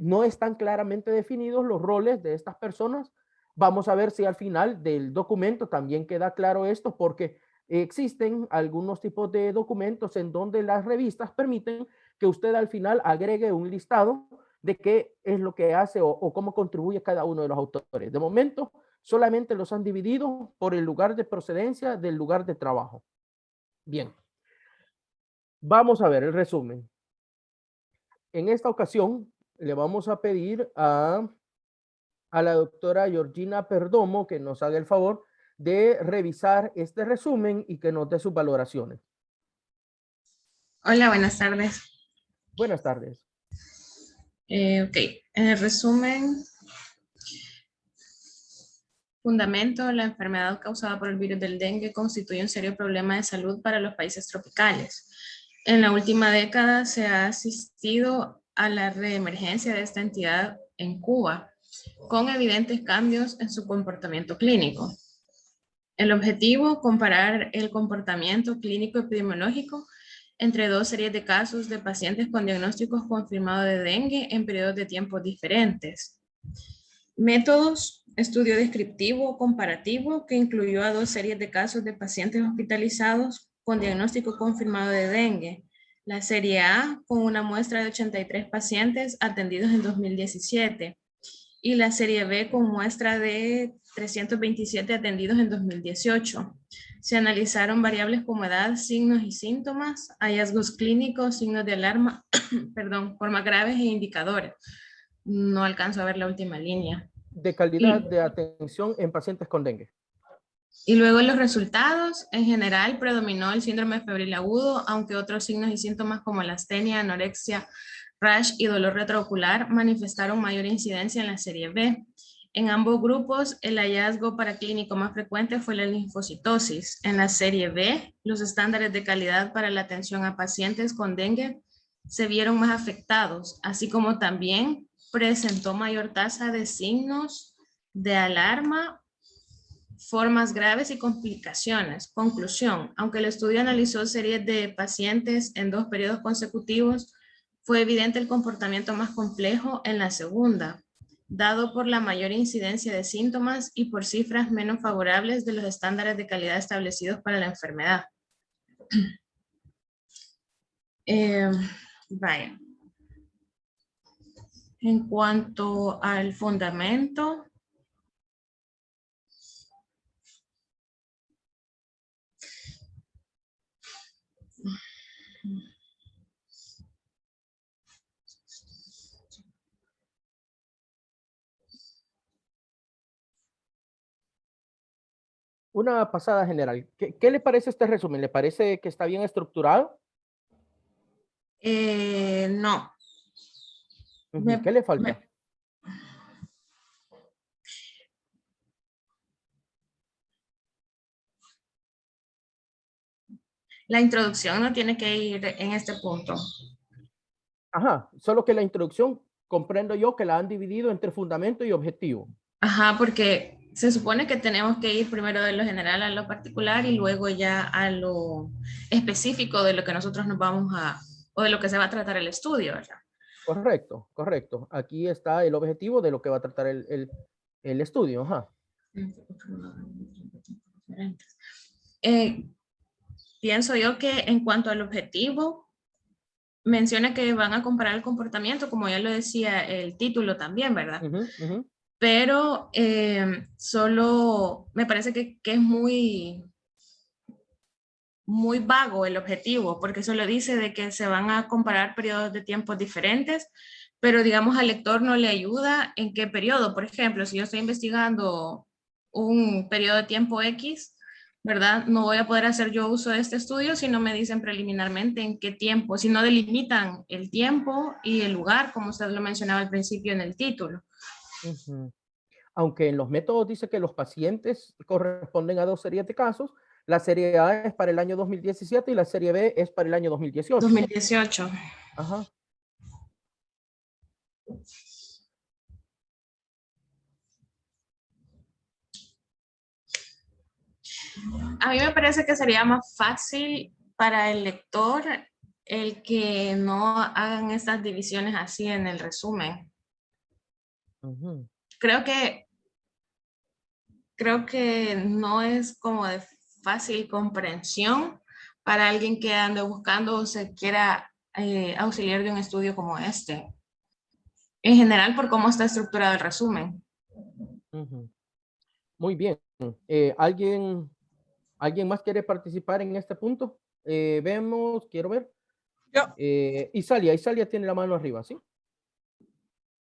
no están claramente definidos los roles de estas personas. Vamos a ver si al final del documento también queda claro esto, porque existen algunos tipos de documentos en donde las revistas permiten que usted al final agregue un listado de qué es lo que hace o cómo contribuye cada uno de los autores. De momento, solamente los han dividido por el lugar de procedencia del lugar de trabajo. Bien. Vamos a ver el resumen. En esta ocasión, le vamos a pedir a la doctora Georgina Perdomo que nos haga el favor de revisar este resumen y que nos dé sus valoraciones. Hola, buenas tardes. Buenas tardes. Ok, en el resumen, fundamento, la enfermedad causada por el virus del dengue constituye un serio problema de salud para los países tropicales. En la última década se ha asistido a la reemergencia de esta entidad en Cuba, con evidentes cambios en su comportamiento clínico. El objetivo, comparar el comportamiento clínico epidemiológico entre 2 series de casos de pacientes con diagnósticos confirmados de dengue en periodos de tiempo diferentes. Métodos, estudio descriptivo comparativo que incluyó a 2 series de casos de pacientes hospitalizados con diagnóstico confirmado de dengue. La serie A con una muestra de 83 pacientes atendidos en 2017 y la serie B con muestra de 327 atendidos en 2018. Se analizaron variables como edad, signos y síntomas, hallazgos clínicos, signos de alarma, perdón, formas graves e indicadores. No alcanzo a ver la última línea. De calidad de atención en pacientes con dengue. Y luego los resultados, en general predominó el síndrome febril agudo, aunque otros signos y síntomas como la astenia, anorexia, rash y dolor retroocular manifestaron mayor incidencia en la serie B. En ambos grupos, el hallazgo paraclínico más frecuente fue la linfocitosis. En la serie B, los estándares de calidad para la atención a pacientes con dengue se vieron más afectados, así como también presentó mayor tasa de signos de alarma, formas graves y complicaciones. Conclusión, aunque el estudio analizó series de pacientes en 2 periodos consecutivos, fue evidente el comportamiento más complejo en la segunda, dado por la mayor incidencia de síntomas y por cifras menos favorables de los estándares de calidad establecidos para la enfermedad. Vaya. En cuanto al fundamento, Una pasada general. ¿Qué le parece este resumen? ¿Le parece que está bien estructurado? no. ¿Qué le falta? La introducción no tiene que ir en este punto. Ajá, solo que la introducción comprendo yo que la han dividido entre fundamento y objetivo. Ajá, porque se supone que tenemos que ir primero de lo general a lo particular y luego ya a lo específico de lo que nosotros nos vamos a, o de lo que se va a tratar el estudio, ¿verdad? Correcto, correcto. Aquí está el objetivo de lo que va a tratar el estudio. Ajá. Pienso yo que en cuanto al objetivo, menciona que van a comparar el comportamiento, como ya lo decía el título también, ¿verdad? Pero solo me parece que es muy vago el objetivo, porque solo dice de que se van a comparar periodos de tiempo diferentes, pero digamos al lector no le ayuda en qué periodo. Por ejemplo, si yo estoy investigando un periodo de tiempo X, ¿verdad? No voy a poder hacer yo uso de este estudio si no me dicen preliminarmente en qué tiempo, si no delimitan el tiempo y el lugar, como usted lo mencionaba al principio en el título. Aunque en los métodos dice que los pacientes corresponden a 2 series de casos, la serie A es para el año 2017 y la serie B es para el año 2018. 2018. Ajá. A mí me parece que sería más fácil para el lector el que no hagan estas divisiones así en el resumen. Creo que no es como de fácil comprensión para alguien que ande buscando o se quiera auxiliar de un estudio como este. En general, por cómo está estructurado el resumen. Muy bien. ¿Alguien más quiere participar en este punto? Vemos, quiero ver. Yo. Isalia tiene la mano arriba, ¿sí?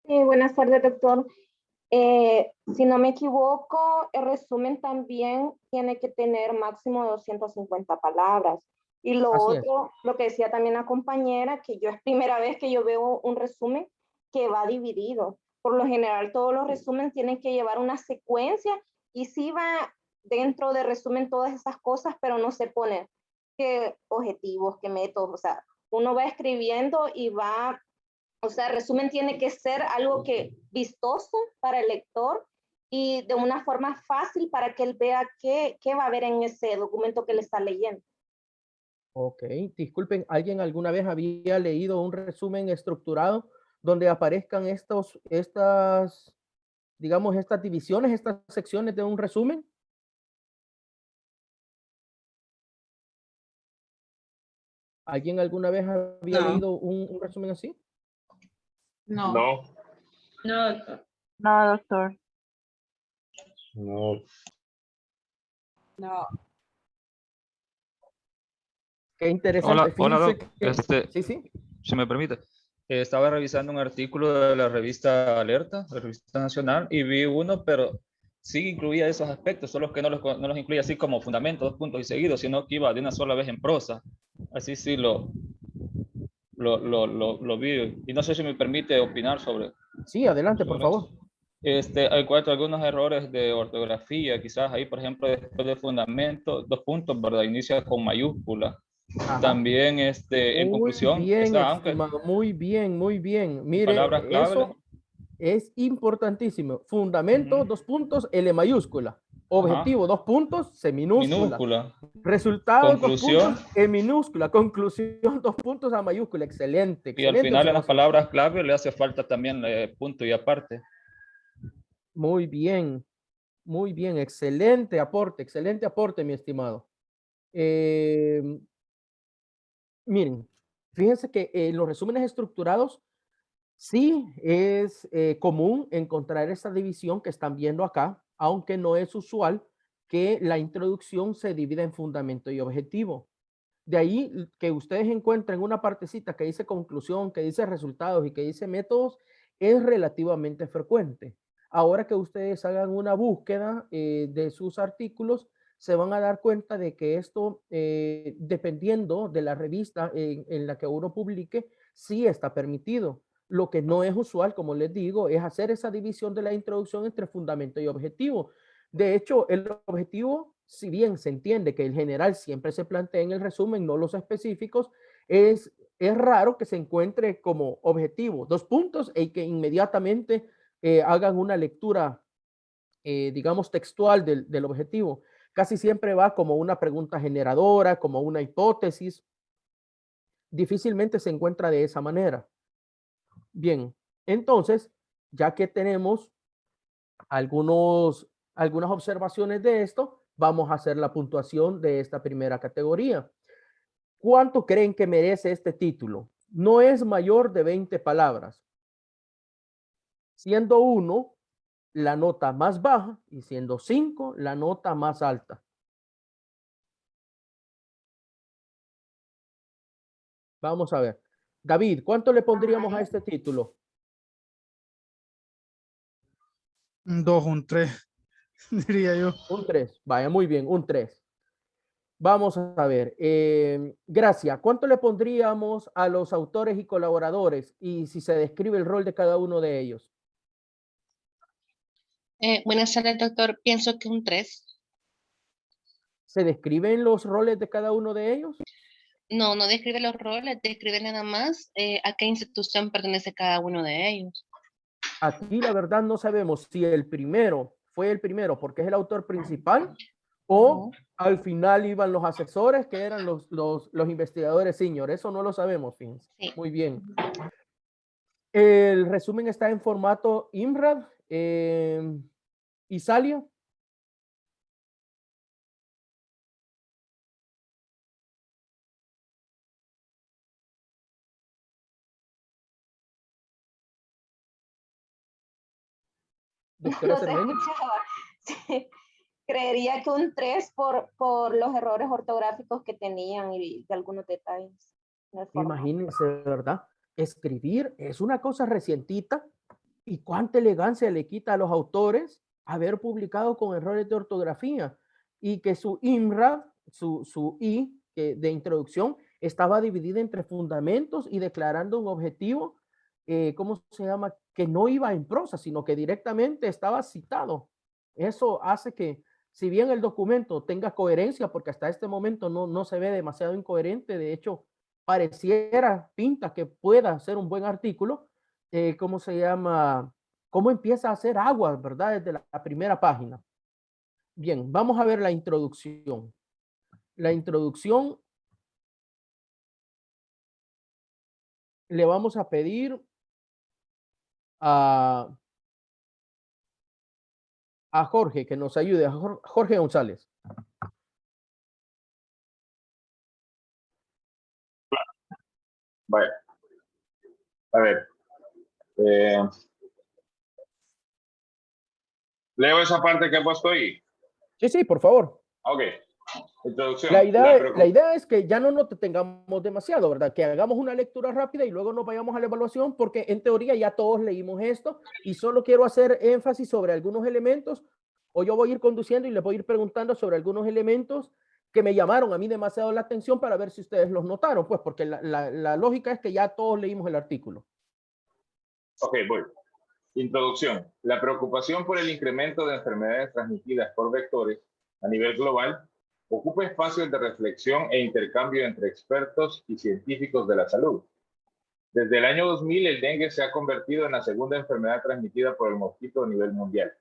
Buenas tardes, doctor. Si no me equivoco, el resumen también tiene que tener máximo de 250 palabras. Y lo otro, lo que decía también la compañera, que yo es primera vez que yo veo un resumen que va dividido. Por lo general, todos los resúmenes tienen que llevar una secuencia y sí va dentro de resumen todas esas cosas, pero no se pone qué objetivos, qué métodos. O sea, uno va escribiendo y va, o sea, el resumen tiene que ser algo que vistoso para el lector y de una forma fácil para que él vea qué va a ver en ese documento que le está leyendo. Ok, disculpen, ¿alguien alguna vez había leído un resumen estructurado donde aparezcan estas divisiones, estas secciones de un resumen? ¿Alguien alguna vez había leído un resumen así? No. No. No, doctor. No, doctor. No. No. Qué interesante. Hola, hola, Fíjense Doc. que, sí, sí. Si me permite, estaba revisando un artículo de la revista Alerta, la revista nacional, y vi uno, pero sí incluía esos aspectos, solo que no los incluía así como fundamento, 2 puntos y seguidos, sino que iba de una sola vez en prosa. Así sí lo vi. Y no sé si me permite opinar Sí, adelante, por sobre favor. eso. Encuentro algunos errores de ortografía, quizás ahí, por ejemplo, después de fundamento, 2 puntos, ¿verdad? Inicia con mayúscula. Ajá. También, en Muy conclusión, bien, aunque estimado. Muy bien, muy bien. palabras Mire, clave, eso es importantísimo. Fundamento, 2 puntos, L mayúscula. ajá, Objetivo, 2 puntos, C minúscula. minúscula. Resultados, Conclusión, 2 puntos, E minúscula. Conclusión, 2 puntos, A mayúscula. Excelente, y al excelente final en las observación. palabras clave le hace falta también punto y aparte. Muy bien, muy bien. Excelente aporte, mi estimado. Miren, fíjense que en los resúmenes estructurados sí es común encontrar esta división que están viendo acá, aunque no es usual que la introducción se divida en fundamento y objetivo. De ahí que ustedes encuentren una partecita que dice conclusión, que dice resultados y que dice métodos, es relativamente frecuente. Ahora que ustedes hagan una búsqueda de sus artículos, se van a dar cuenta de que esto, dependiendo de la revista en la que uno publique, sí está permitido. Lo que no es usual, como les digo, es hacer esa división de la introducción entre fundamento y objetivo. De hecho, el objetivo, si bien se entiende que el general siempre se plantea en el resumen, no los específicos, es raro que se encuentre como objetivo 2 puntos y que inmediatamente hagan una lectura, digamos, textual del objetivo. Casi siempre va como una pregunta generadora, como una hipótesis. Difícilmente se encuentra de esa manera. Bien, entonces, ya que tenemos algunas observaciones de esto, vamos a hacer la puntuación de esta primera categoría. ¿Cuánto creen que merece este título? No es mayor de 20 palabras, siendo 1 la nota más baja y siendo 5 la nota más alta. Vamos a ver. David, ¿cuánto le pondríamos a este título? Un 2, un 3, diría yo. Un 3. Vaya, muy bien, un 3. Vamos a ver. Gracia, ¿cuánto le pondríamos a los autores y colaboradores? Y si se describe el rol de cada uno de ellos. Buenas tardes, doctor. Pienso que un 3. ¿Se describen los roles de cada uno de ellos? No, no describe los roles, describe nada más a qué institución pertenece cada uno de ellos. Aquí la verdad no sabemos si el primero fue el primero porque es el autor principal o al final iban los asesores que eran los investigadores senior. Eso no lo sabemos, fíjense. Sí. Muy bien. El resumen está en formato IMRAD. Isalia. Doctora No se Cermeño. escuchaba. Sí. Creería que un 3 por los errores ortográficos que tenían y de algunos detalles. Imagínense, ¿verdad? Escribir es una cosa recientita y cuánta elegancia le quita a los autores haber publicado con errores de ortografía y que su IMRAD, su I de introducción, estaba dividida entre fundamentos y declarando un objetivo, ¿cómo se llama? Que no iba en prosa, sino que directamente estaba citado. Eso hace que, si bien el documento tenga coherencia, porque hasta este momento no se ve demasiado incoherente, de hecho, pareciera, pinta que pueda ser un buen artículo, ¿cómo se llama? ¿Cómo empieza a hacer agua, verdad? Desde la primera página. Bien, vamos a ver la introducción. La introducción le vamos a pedir a Jorge que nos ayude, a Jorge González. Vale. A ver. Leo esa parte que he puesto ahí. Sí, sí, por favor. Ok. Introducción. La idea es que ya no nos detengamos demasiado, ¿verdad? Que hagamos una lectura rápida y luego nos vayamos a la evaluación, porque en teoría ya todos leímos esto y solo quiero hacer énfasis sobre algunos elementos, o yo voy a ir conduciendo y les voy a ir preguntando sobre algunos elementos que me llamaron a mí demasiado la atención para ver si ustedes los notaron, pues porque la lógica es que ya todos leímos el artículo. Ok, voy. Introducción. La preocupación por el incremento de enfermedades transmitidas por vectores a nivel global ocupa espacios de reflexión e intercambio entre expertos y científicos de la salud. Desde el año 2000, el dengue se ha convertido en la segunda enfermedad transmitida por el mosquito a nivel mundial.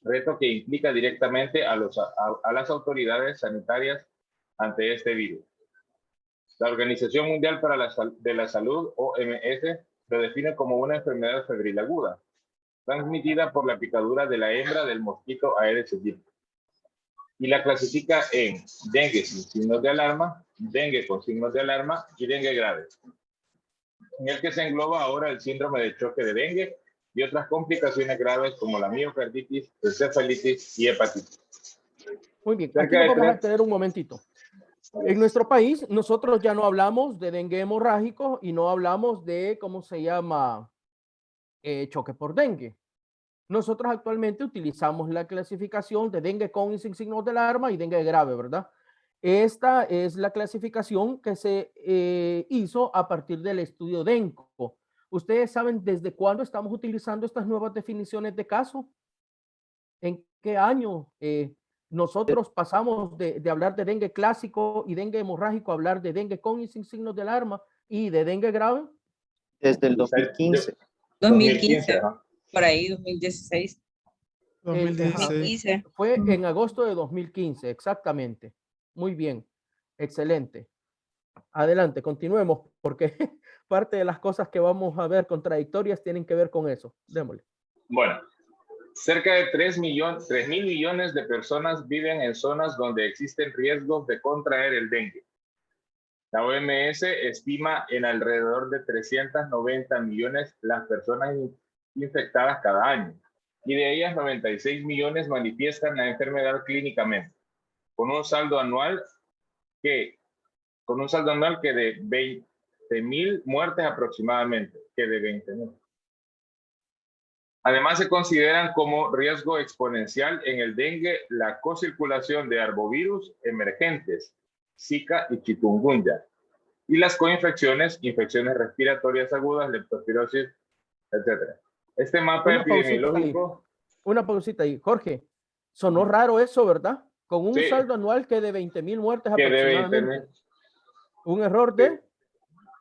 Reto que implica directamente a las autoridades sanitarias ante este virus. La Organización Mundial de la Salud, OMS, lo define como una enfermedad febril aguda, transmitida por la picadura de la hembra del mosquito Aedes aegypti. Y la clasifica en dengue sin signos de alarma, dengue con signos de alarma y dengue grave, en el que se engloba ahora el síndrome de choque de dengue y otras complicaciones graves como la miocarditis, encefalitis y hepatitis. Muy bien, aquí nos vamos a tener un momentito. En nuestro país, nosotros ya no hablamos de dengue hemorrágico y no hablamos de, ¿cómo se llama? Choque por dengue. Nosotros actualmente utilizamos la clasificación de dengue con y sin signos de alarma y dengue grave, ¿verdad? Esta es la clasificación que se hizo a partir del estudio DENCO. ¿Ustedes saben desde cuándo estamos utilizando estas nuevas definiciones de caso? ¿En qué año nosotros pasamos de hablar de dengue clásico y dengue hemorrágico a hablar de dengue con y sin signos de alarma y de dengue grave? Desde el 2015. 2015, por ahí, 2016. 2016. Fue en agosto de 2015, exactamente. Muy bien, excelente. Adelante, continuemos, porque parte de las cosas que vamos a ver contradictorias tienen que ver con eso. Démosle. Bueno, cerca de 3.000 millones de personas viven en zonas donde existen riesgos de contraer el dengue. La OMS estima en alrededor de 390 millones las personas infectadas cada año, y de ellas 96 millones manifiestan la enfermedad clínicamente, con un saldo anual que de 20.000 muertes aproximadamente, que de 20.000. Además, se consideran como riesgo exponencial en el dengue la cocirculación de arbovirus emergentes, Zika y chikungunya, y las coinfecciones, infecciones respiratorias agudas, leptospirosis, etc. Este mapa epidemiológico... Una pausita ahí. Jorge, sonó raro eso, ¿verdad? Con un saldo anual que de 20.000 muertes aproximadamente. Un error de...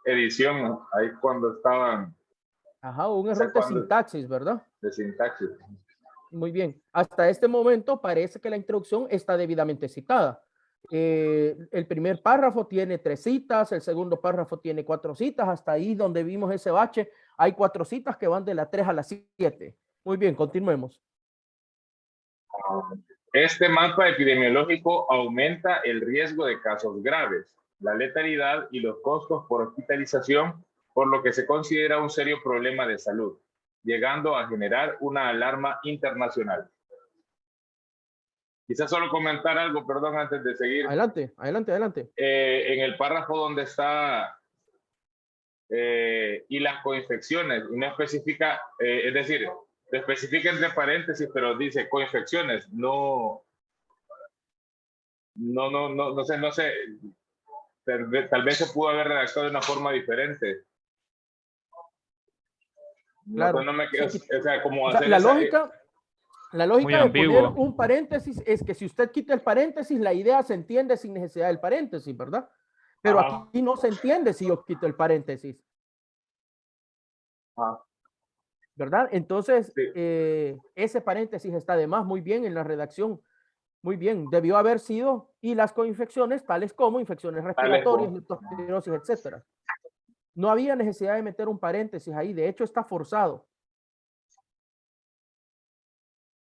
edición, ahí cuando estaban... Ajá, un error de sintaxis, ¿verdad? De sintaxis. Muy bien. Hasta este momento parece que la introducción está debidamente citada. El primer párrafo tiene 3 citas, el segundo párrafo tiene 4 citas, hasta ahí donde vimos ese bache, hay 4 citas que van de la 3 a la 7. Muy bien, continuemos. Este mapa epidemiológico aumenta el riesgo de casos graves, la letalidad y los costos por hospitalización, por lo que se considera un serio problema de salud, llegando a generar una alarma internacional. Quizás solo comentar algo, perdón, antes de seguir. Adelante, adelante, adelante. En el párrafo donde está y las coinfecciones, y no especifica, es decir, se especifica entre paréntesis, pero dice coinfecciones, no sé, tal vez se pudo haber redactado de una forma diferente. Claro. No me quedo, o sea, como hacer la lógica de poner un paréntesis es que si usted quita el paréntesis, la idea se entiende sin necesidad del paréntesis, ¿verdad? Pero aquí no se entiende si yo quito el paréntesis. ¿Verdad? Entonces, sí. Ese paréntesis está de más, muy bien en la redacción. Muy bien, debió haber sido, y las coinfecciones, tales como infecciones respiratorias, leptospirosis, etcétera. No había necesidad de meter un paréntesis ahí, de hecho está forzado.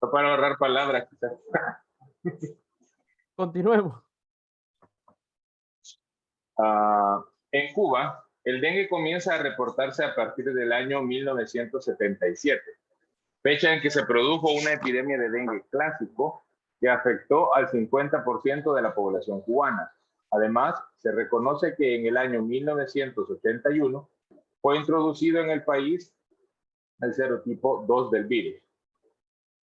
Para ahorrar palabras, quizás. Continuemos. En Cuba, el dengue comienza a reportarse a partir del año 1977, fecha en que se produjo una epidemia de dengue clásico que afectó al 50% de la población cubana. Además, se reconoce que en el año 1981 fue introducido en el país el serotipo 2 del virus,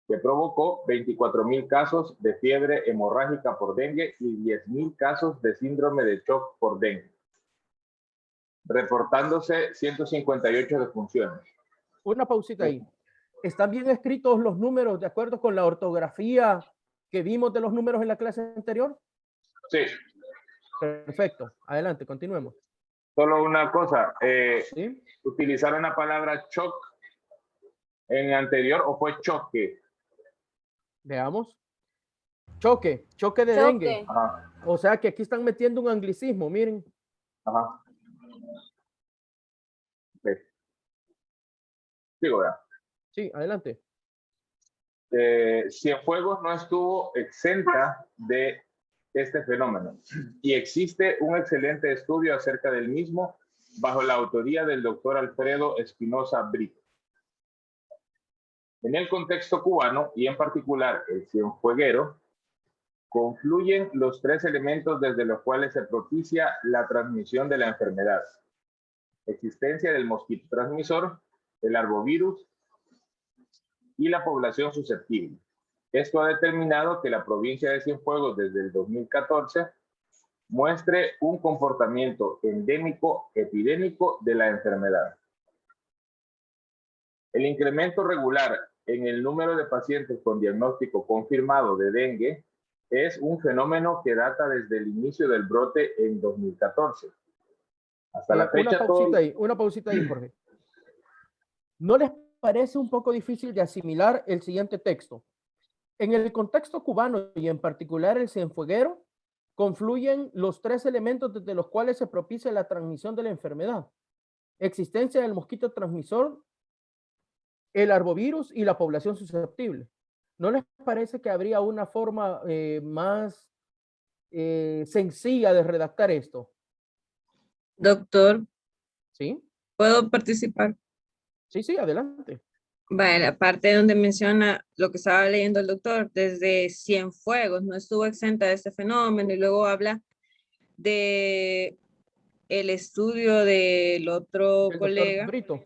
que provocó 24.000 casos de fiebre hemorrágica por dengue y 10.000 casos de síndrome de shock por dengue, reportándose 158 defunciones. Una pausita ahí. ¿Están bien escritos los números de acuerdo con la ortografía que vimos de los números en la clase anterior? Sí. Perfecto. Adelante, continuemos. Solo una cosa. ¿Sí? ¿Utilizaron la palabra shock en el anterior o fue choque? Veamos. Choque de dengue. Ajá. O sea que aquí están metiendo un anglicismo, miren. Ajá. Okay. Sigo, ¿verdad? Sí, adelante. Cienfuegos no estuvo exenta de este fenómeno y existe un excelente estudio acerca del mismo bajo la autoría del doctor Alfredo Espinosa Brito. En el contexto cubano y en particular el cienfueguero, confluyen los tres elementos desde los cuales se propicia la transmisión de la enfermedad: existencia del mosquito transmisor, el arbovirus y la población susceptible. Esto ha determinado que la provincia de Cienfuegos desde el 2014 muestre un comportamiento endémico epidémico de la enfermedad. El incremento regular en el número de pacientes con diagnóstico confirmado de dengue es un fenómeno que data desde el inicio del brote en 2014. Hasta la fecha... Una pausita ahí, Jorge. ¿No les parece un poco difícil de asimilar el siguiente texto? En el contexto cubano y en particular el cienfueguero, confluyen los tres elementos desde los cuales se propicia la transmisión de la enfermedad: existencia del mosquito transmisor, el arbovirus y la población susceptible. ¿No les parece que habría una forma más sencilla de redactar esto? Doctor, ¿Sí? ¿puedo participar? Sí, adelante. Vale, la parte donde menciona lo que estaba leyendo el doctor, desde Cienfuegos no estuvo exenta de este fenómeno, y luego habla de el estudio del otro colega. Brito.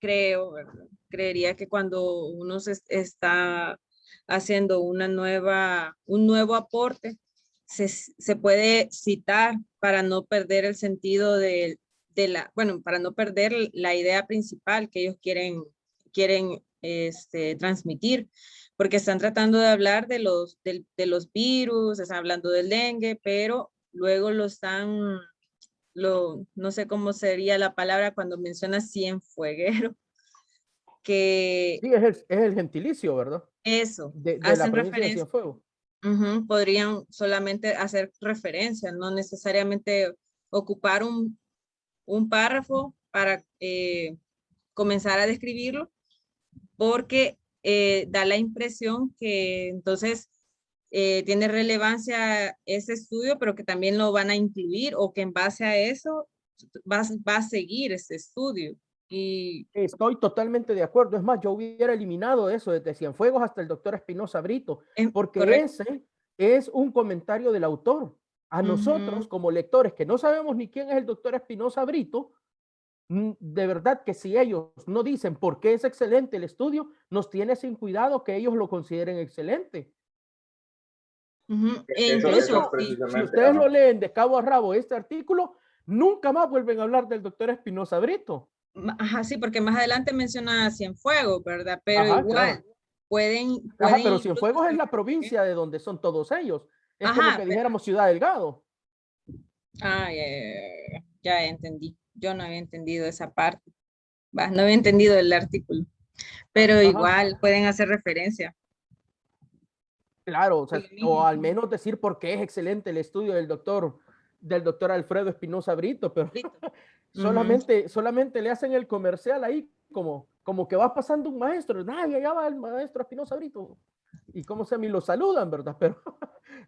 Creería que cuando uno está haciendo un nuevo aporte, se puede citar para no perder el sentido para no perder la idea principal que ellos quieren transmitir, porque están tratando de hablar de los virus, están hablando del dengue, pero luego no sé cómo sería la palabra cuando menciona cienfueguero, que... Sí, es el gentilicio, ¿verdad? Eso, de la provincia de Cienfuegos. Podrían solamente hacer referencia, no necesariamente ocupar un párrafo para comenzar a describirlo, porque da la impresión que entonces tiene relevancia ese estudio, pero que también lo van a incluir, o que en base a eso va a seguir ese estudio. Y estoy totalmente de acuerdo. Es más, yo hubiera eliminado eso desde Cienfuegos hasta el doctor Espinosa Brito, porque correcto. Ese es un comentario del autor. A nosotros, como lectores que no sabemos ni quién es el doctor Espinosa Brito, de verdad que si ellos no dicen por qué es excelente el estudio, nos tiene sin cuidado que ellos lo consideren excelente. Incluso, si ustedes lo leen de cabo a rabo este artículo, nunca más vuelven a hablar del doctor Espinosa Brito. Ajá, sí, porque más adelante menciona Cienfuegos, ¿verdad? Pero igual, claro. pueden pero Cienfuegos es la provincia de donde son todos ellos. Es como que dijéramos Ciudad Delgado. Ya entendí. Yo no había entendido esa parte. No había entendido el artículo. Pero igual pueden hacer referencia. Claro, o al menos decir por qué es excelente el estudio del doctor Alfredo Espinosa Brito, pero solamente le hacen el comercial ahí como que va pasando un maestro, allá va el maestro Espinosa Brito, y como se me lo saludan, ¿verdad? Pero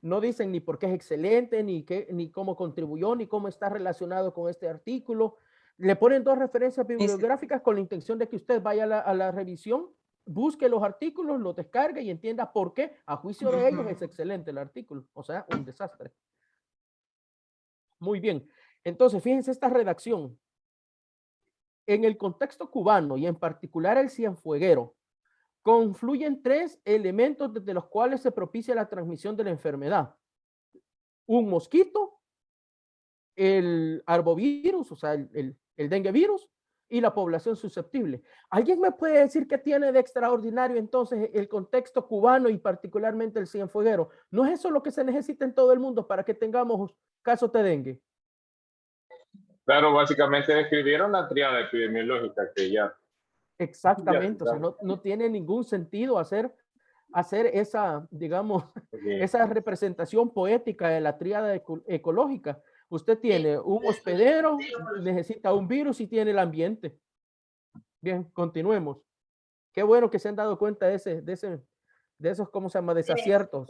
no dicen ni por qué es excelente, ni cómo contribuyó, ni cómo está relacionado con este artículo. Le ponen 2 referencias bibliográficas con la intención de que usted vaya a la revisión, busque los artículos, los descargue y entienda por qué. A juicio de ellos es excelente el artículo, o sea, un desastre. Muy bien. Entonces, fíjense esta redacción. En el contexto cubano y en particular el cienfueguero, confluyen 3 elementos desde los cuales se propicia la transmisión de la enfermedad. Un mosquito, el arbovirus, o sea, el dengue virus, y la población susceptible. ¿Alguien me puede decir qué tiene de extraordinario entonces el contexto cubano y particularmente el cienfueguero? ¿No es eso lo que se necesita en todo el mundo para que tengamos casos de dengue? Claro, básicamente describieron la tríada epidemiológica que ya. Exactamente, o sea, no tiene ningún sentido hacer esa, digamos, esa representación poética de la tríada ecológica. Usted tiene un hospedero, necesita un virus y tiene el ambiente. Bien, continuemos. Qué bueno que se han dado cuenta de esos, ¿cómo se llama? Desaciertos.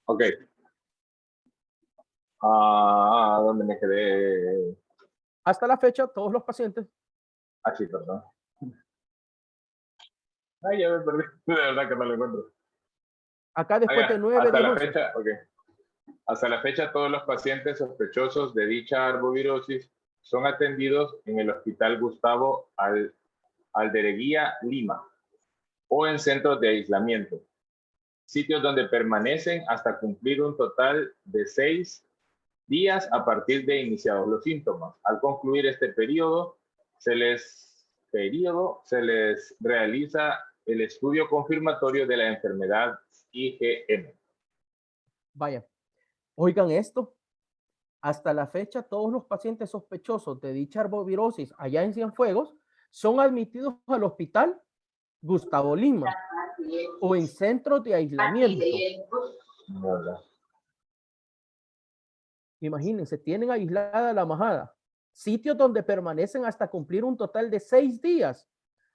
Ok. ¿Dónde me quedé? Hasta la fecha, todos los pacientes. Sí, perdón. Ay, ya me perdí. De verdad que no lo encuentro. Acá después de 9 hasta de la fecha, okay. Hasta la fecha, todos los pacientes sospechosos de dicha arbovirosis son atendidos en el Hospital Gustavo Aldereguía, Lima, o en centros de aislamiento, sitios donde permanecen hasta cumplir un total de 6 días a partir de iniciados los síntomas. Al concluir este periodo, se les realiza el estudio confirmatorio de la enfermedad IgM. Vaya, oigan esto. Hasta la fecha, todos los pacientes sospechosos de dicha arbovirosis allá en Cienfuegos son admitidos al hospital Gustavo Lima o en centros de aislamiento. Imagínense, tienen aislada la majada. Sitios donde permanecen hasta cumplir un total de 6 días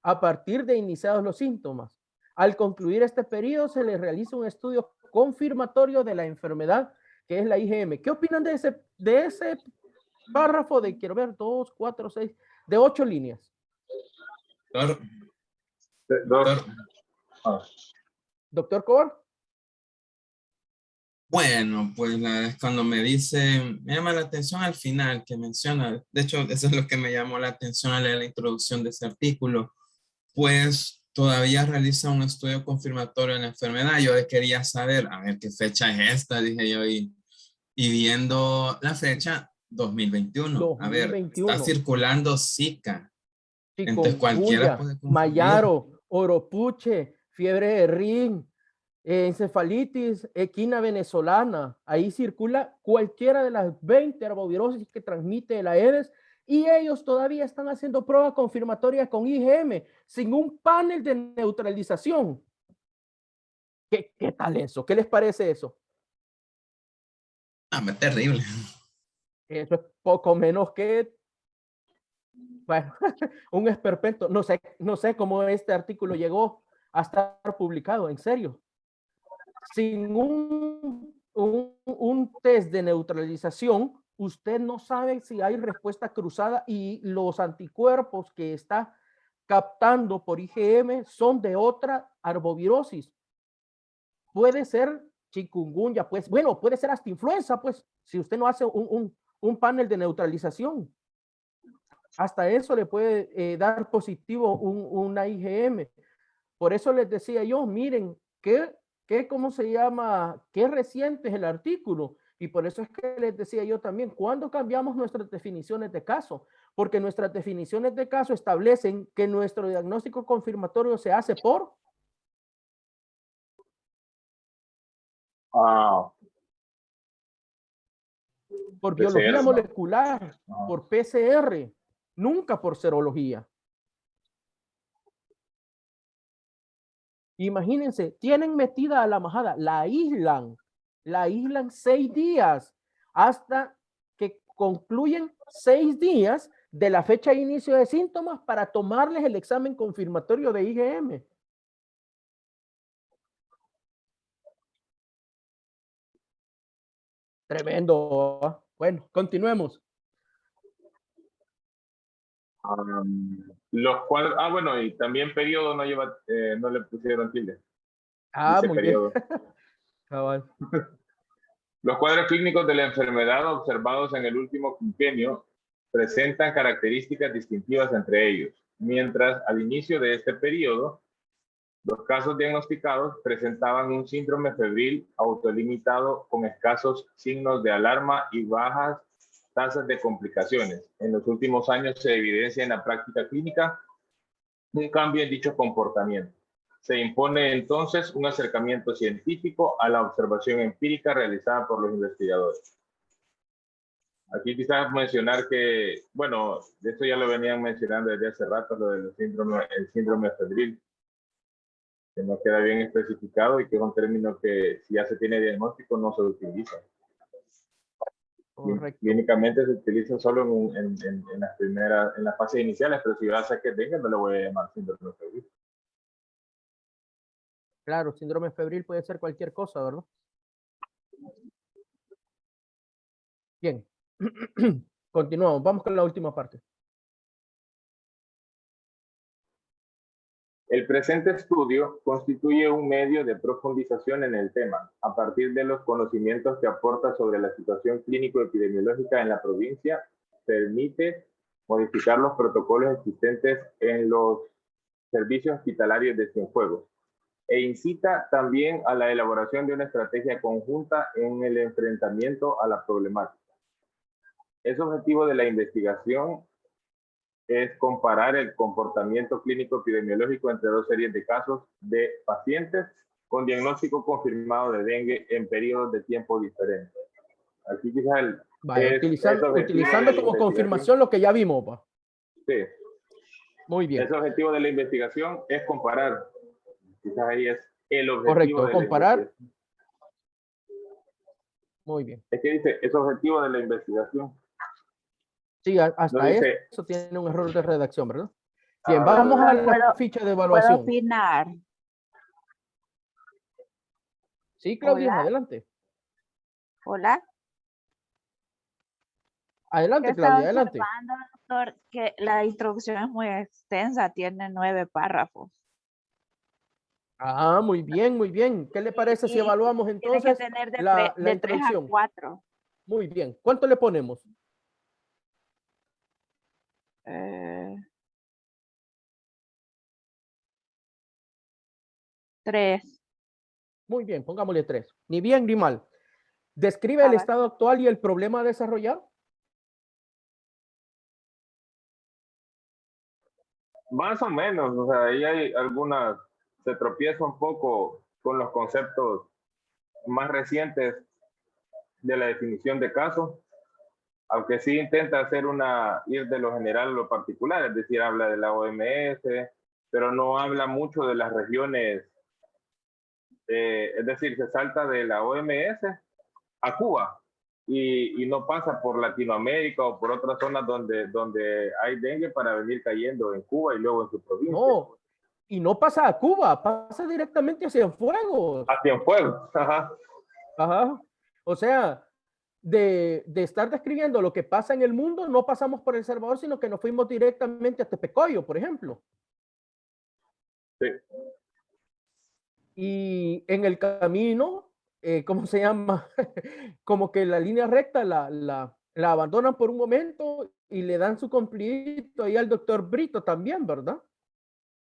a partir de iniciados los síntomas. Al concluir este periodo, se les realiza un estudio confirmatorio de la enfermedad, que es la IgM. ¿Qué opinan de ese párrafo de, quiero ver, 2, 4, 6, de 8 líneas? Doctor Cobar. Bueno, pues cuando me dice, me llama la atención al final que menciona, de hecho, eso es lo que me llamó la atención al leer la introducción de ese artículo, pues todavía realiza un estudio confirmatorio de la enfermedad. Yo quería saber, a ver qué fecha es esta, dije yo, y viendo la fecha, 2021. A ver, está circulando Zika. Entonces cualquiera puede confundir. Mayaro, Oropuche, fiebre de Rin, encefalitis equina venezolana. Ahí circula cualquiera de las 20 arbovirosis que transmite el Aedes y ellos todavía están haciendo pruebas confirmatorias con IgM sin un panel de neutralización. ¿Qué tal eso? ¿Qué les parece eso? Terrible. Eso es poco menos que, bueno, un esperpento. No sé cómo este artículo llegó a estar publicado, en serio. Sin un test de neutralización, usted no sabe si hay respuesta cruzada y los anticuerpos que está captando por IgM son de otra arbovirosis. Puede ser chikungunya, pues, bueno, puede ser hasta influenza, pues, si usted no hace un panel de neutralización. Hasta eso le puede dar positivo una IgM. Por eso les decía yo, miren, ¿cómo se llama? Qué reciente es el artículo. Y por eso es que les decía yo también, ¿cuándo cambiamos nuestras definiciones de caso? Porque nuestras definiciones de caso establecen que nuestro diagnóstico confirmatorio se hace por biología PCR, molecular, por PCR, nunca por serología. Imagínense, tienen metida a la majada, la aíslan 6 días hasta que concluyen 6 días de la fecha de inicio de síntomas para tomarles el examen confirmatorio de IgM. Tremendo. Bueno, continuemos. Los cuadros, bueno, y también periodo no lleva, no le pusieron tilde. Ah, Dice muy periodo. bien. Cabal. Los cuadros clínicos de la enfermedad observados en el último quinquenio presentan características distintivas entre ellos, mientras al inicio de este periodo, los casos diagnosticados presentaban un síndrome febril autolimitado con escasos signos de alarma y bajas tasas de complicaciones. En los últimos años se evidencia en la práctica clínica un cambio en dicho comportamiento. Se impone entonces un acercamiento científico a la observación empírica realizada por los investigadores. Aquí quizás mencionar que, bueno, de esto ya lo venían mencionando desde hace rato, lo del síndrome, el síndrome febril, que no queda bien especificado y que es un término que si ya se tiene diagnóstico no se utiliza. Correcto. Clínicamente se utiliza solo en las primeras, en las fases iniciales, pero si vas a que tenga no le voy a llamar síndrome febril. Claro, síndrome febril puede ser cualquier cosa, ¿verdad? Bien. Continuamos. Vamos con la última parte. El presente estudio constituye un medio de profundización en el tema, a partir de los conocimientos que aporta sobre la situación clínico-epidemiológica en la provincia, permite modificar los protocolos existentes en los servicios hospitalarios de Cienfuegos e incita también a la elaboración de una estrategia conjunta en el enfrentamiento a la problemática. Es objetivo de la investigación es comparar el comportamiento clínico epidemiológico entre dos series de casos de pacientes con diagnóstico confirmado de dengue en periodos de tiempo diferentes. Aquí quizás utilizando como confirmación lo que ya vimos. Pa. Sí. Muy bien. Ese objetivo de la investigación es comparar. Quizás ahí es el objetivo. Correcto, comparar. Muy bien. Es que dice, es objetivo de la investigación. Sí, hasta no dice, eso tiene un error de redacción, ¿verdad? Bien, vamos a la ficha de evaluación. ¿Puedo opinar? Sí, Claudia, Hola. adelante. Hola. Adelante, Claudia, adelante. Doctor, que la introducción es muy extensa, tiene 9 párrafos. Ah, muy bien, muy bien. ¿Qué le parece si evaluamos entonces tiene que tener de introducción? 3 a 4. Muy bien. ¿Cuánto le ponemos? 3. Muy bien, pongámosle 3. Ni bien ni mal. Describe el estado actual y el problema a desarrollar. Más o menos, o sea, ahí hay algunas, se tropieza un poco con los conceptos más recientes de la definición de caso, aunque sí intenta hacer ir de lo general a lo particular, es decir, habla de la OMS, pero no habla mucho de las regiones, es decir, se salta de la OMS a Cuba y no pasa por Latinoamérica o por otras zonas donde hay dengue para venir cayendo en Cuba y luego en su provincia. No, y no pasa a Cuba, pasa directamente hacia Cienfuegos. A Cienfuegos, ajá. Ajá. O sea, de estar describiendo lo que pasa en el mundo, no pasamos por El Salvador, sino que nos fuimos directamente a Tepecoyo, por ejemplo. Sí. Y en el camino, ¿cómo se llama? Como que la línea recta la abandonan por un momento y le dan su cumplidito ahí al doctor Brito también, ¿verdad?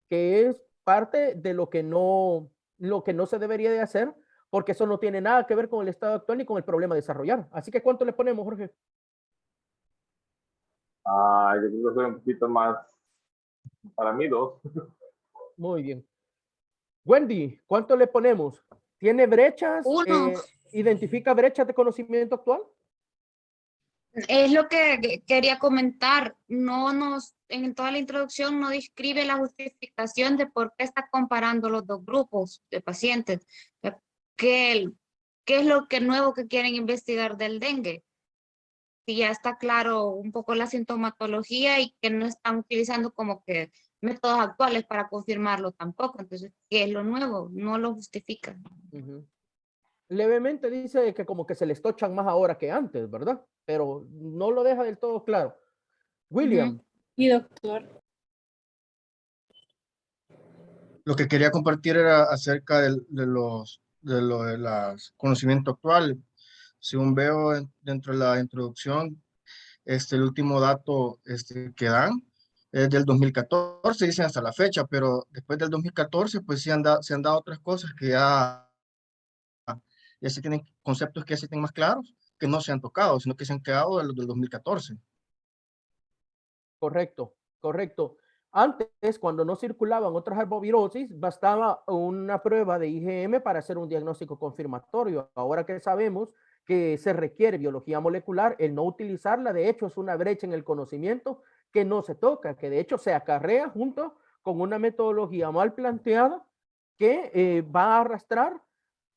Que es parte de lo que no se debería de hacer, porque eso no tiene nada que ver con el estado actual ni con el problema a desarrollar. Así que, ¿cuánto le ponemos, Jorge? Yo creo que es un poquito más, para mí 2. Muy bien. Wendy, ¿cuánto le ponemos? ¿Tiene brechas? 1. ¿Identifica brechas de conocimiento actual? Es lo que quería comentar. En toda la introducción no describe la justificación de por qué está comparando los dos grupos de pacientes. ¿Qué es lo nuevo que quieren investigar del dengue? Si ya está claro un poco la sintomatología y que no están utilizando como que métodos actuales para confirmarlo tampoco. Entonces, ¿qué es lo nuevo? No lo justifica. Levemente dice que como que se les tochan más ahora que antes, ¿verdad? Pero no lo deja del todo claro. William, Y doctor, Lo que quería compartir era acerca de los conocimientos actuales. Según veo dentro de la introducción, el último dato que dan es del 2014, dicen hasta la fecha, pero después del 2014, pues sí se han dado otras cosas que ya se tienen conceptos que ya se tienen más claros, que no se han tocado, sino que se han quedado de los del 2014. Correcto, correcto. Antes, cuando no circulaban otras arbovirosis, bastaba una prueba de IgM para hacer un diagnóstico confirmatorio. Ahora que sabemos que se requiere biología molecular, el no utilizarla, de hecho, es una brecha en el conocimiento que no se toca, que de hecho se acarrea junto con una metodología mal planteada que va a arrastrar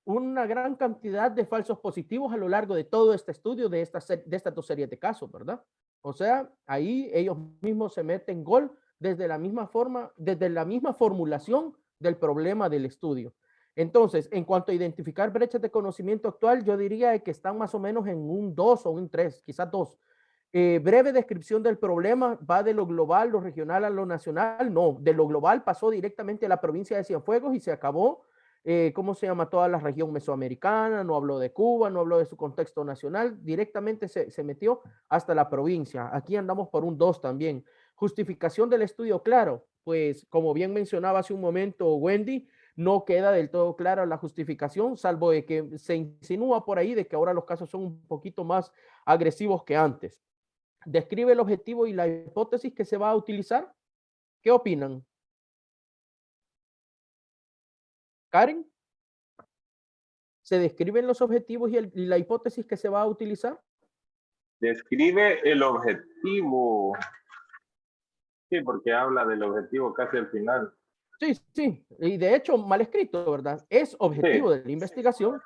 una gran cantidad de falsos positivos a lo largo de todo este estudio de estas dos series de casos, ¿verdad? O sea, ahí ellos mismos se meten gol desde la misma forma, desde la misma formulación del problema del estudio. Entonces, en cuanto a identificar brechas de conocimiento actual, yo diría que están más o menos en un 2 o un 3, quizás 2. Breve descripción del problema, ¿va de lo global, lo regional a lo nacional? No, de lo global pasó directamente a la provincia de Cienfuegos y se acabó. ¿Cómo se llama? Toda la región mesoamericana, no habló de Cuba, no habló de su contexto nacional, directamente se metió hasta la provincia. Aquí andamos por un 2 también. Justificación del estudio, claro, pues como bien mencionaba hace un momento Wendy, no queda del todo clara la justificación, salvo de que se insinúa por ahí de que ahora los casos son un poquito más agresivos que antes. Describe el objetivo y la hipótesis que se va a utilizar. ¿Qué opinan? Karen, ¿se describen los objetivos y la hipótesis que se va a utilizar? Describe el objetivo. Sí, porque habla del objetivo casi al final. Sí, sí, y de hecho mal escrito, ¿verdad? Es objetivo de la investigación.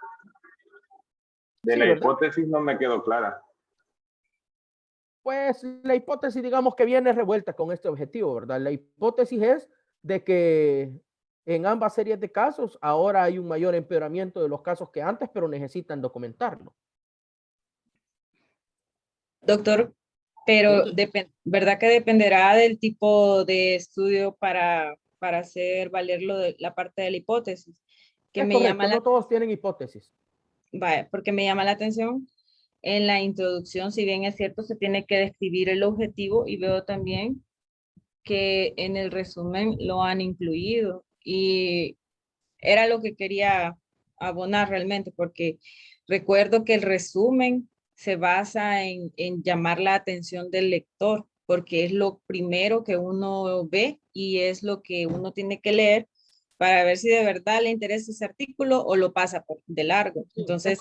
De la hipótesis no me quedó clara. Pues la hipótesis, digamos que viene revuelta con este objetivo, ¿verdad? La hipótesis es de que en ambas series de casos ahora hay un mayor empeoramiento de los casos que antes, pero necesitan documentarlo. Doctor, pero ¿verdad que dependerá del tipo de estudio para hacer valer la parte de la hipótesis? Que es me correcto, llama no todos tienen hipótesis. Vaya, porque me llama la atención en la introducción, si bien es cierto, se tiene que describir el objetivo y veo también que en el resumen lo han incluido y era lo que quería abonar realmente, porque recuerdo que el resumen se basa en llamar la atención del lector, porque es lo primero que uno ve y es lo que uno tiene que leer para ver si de verdad le interesa ese artículo o lo pasa de largo. Entonces,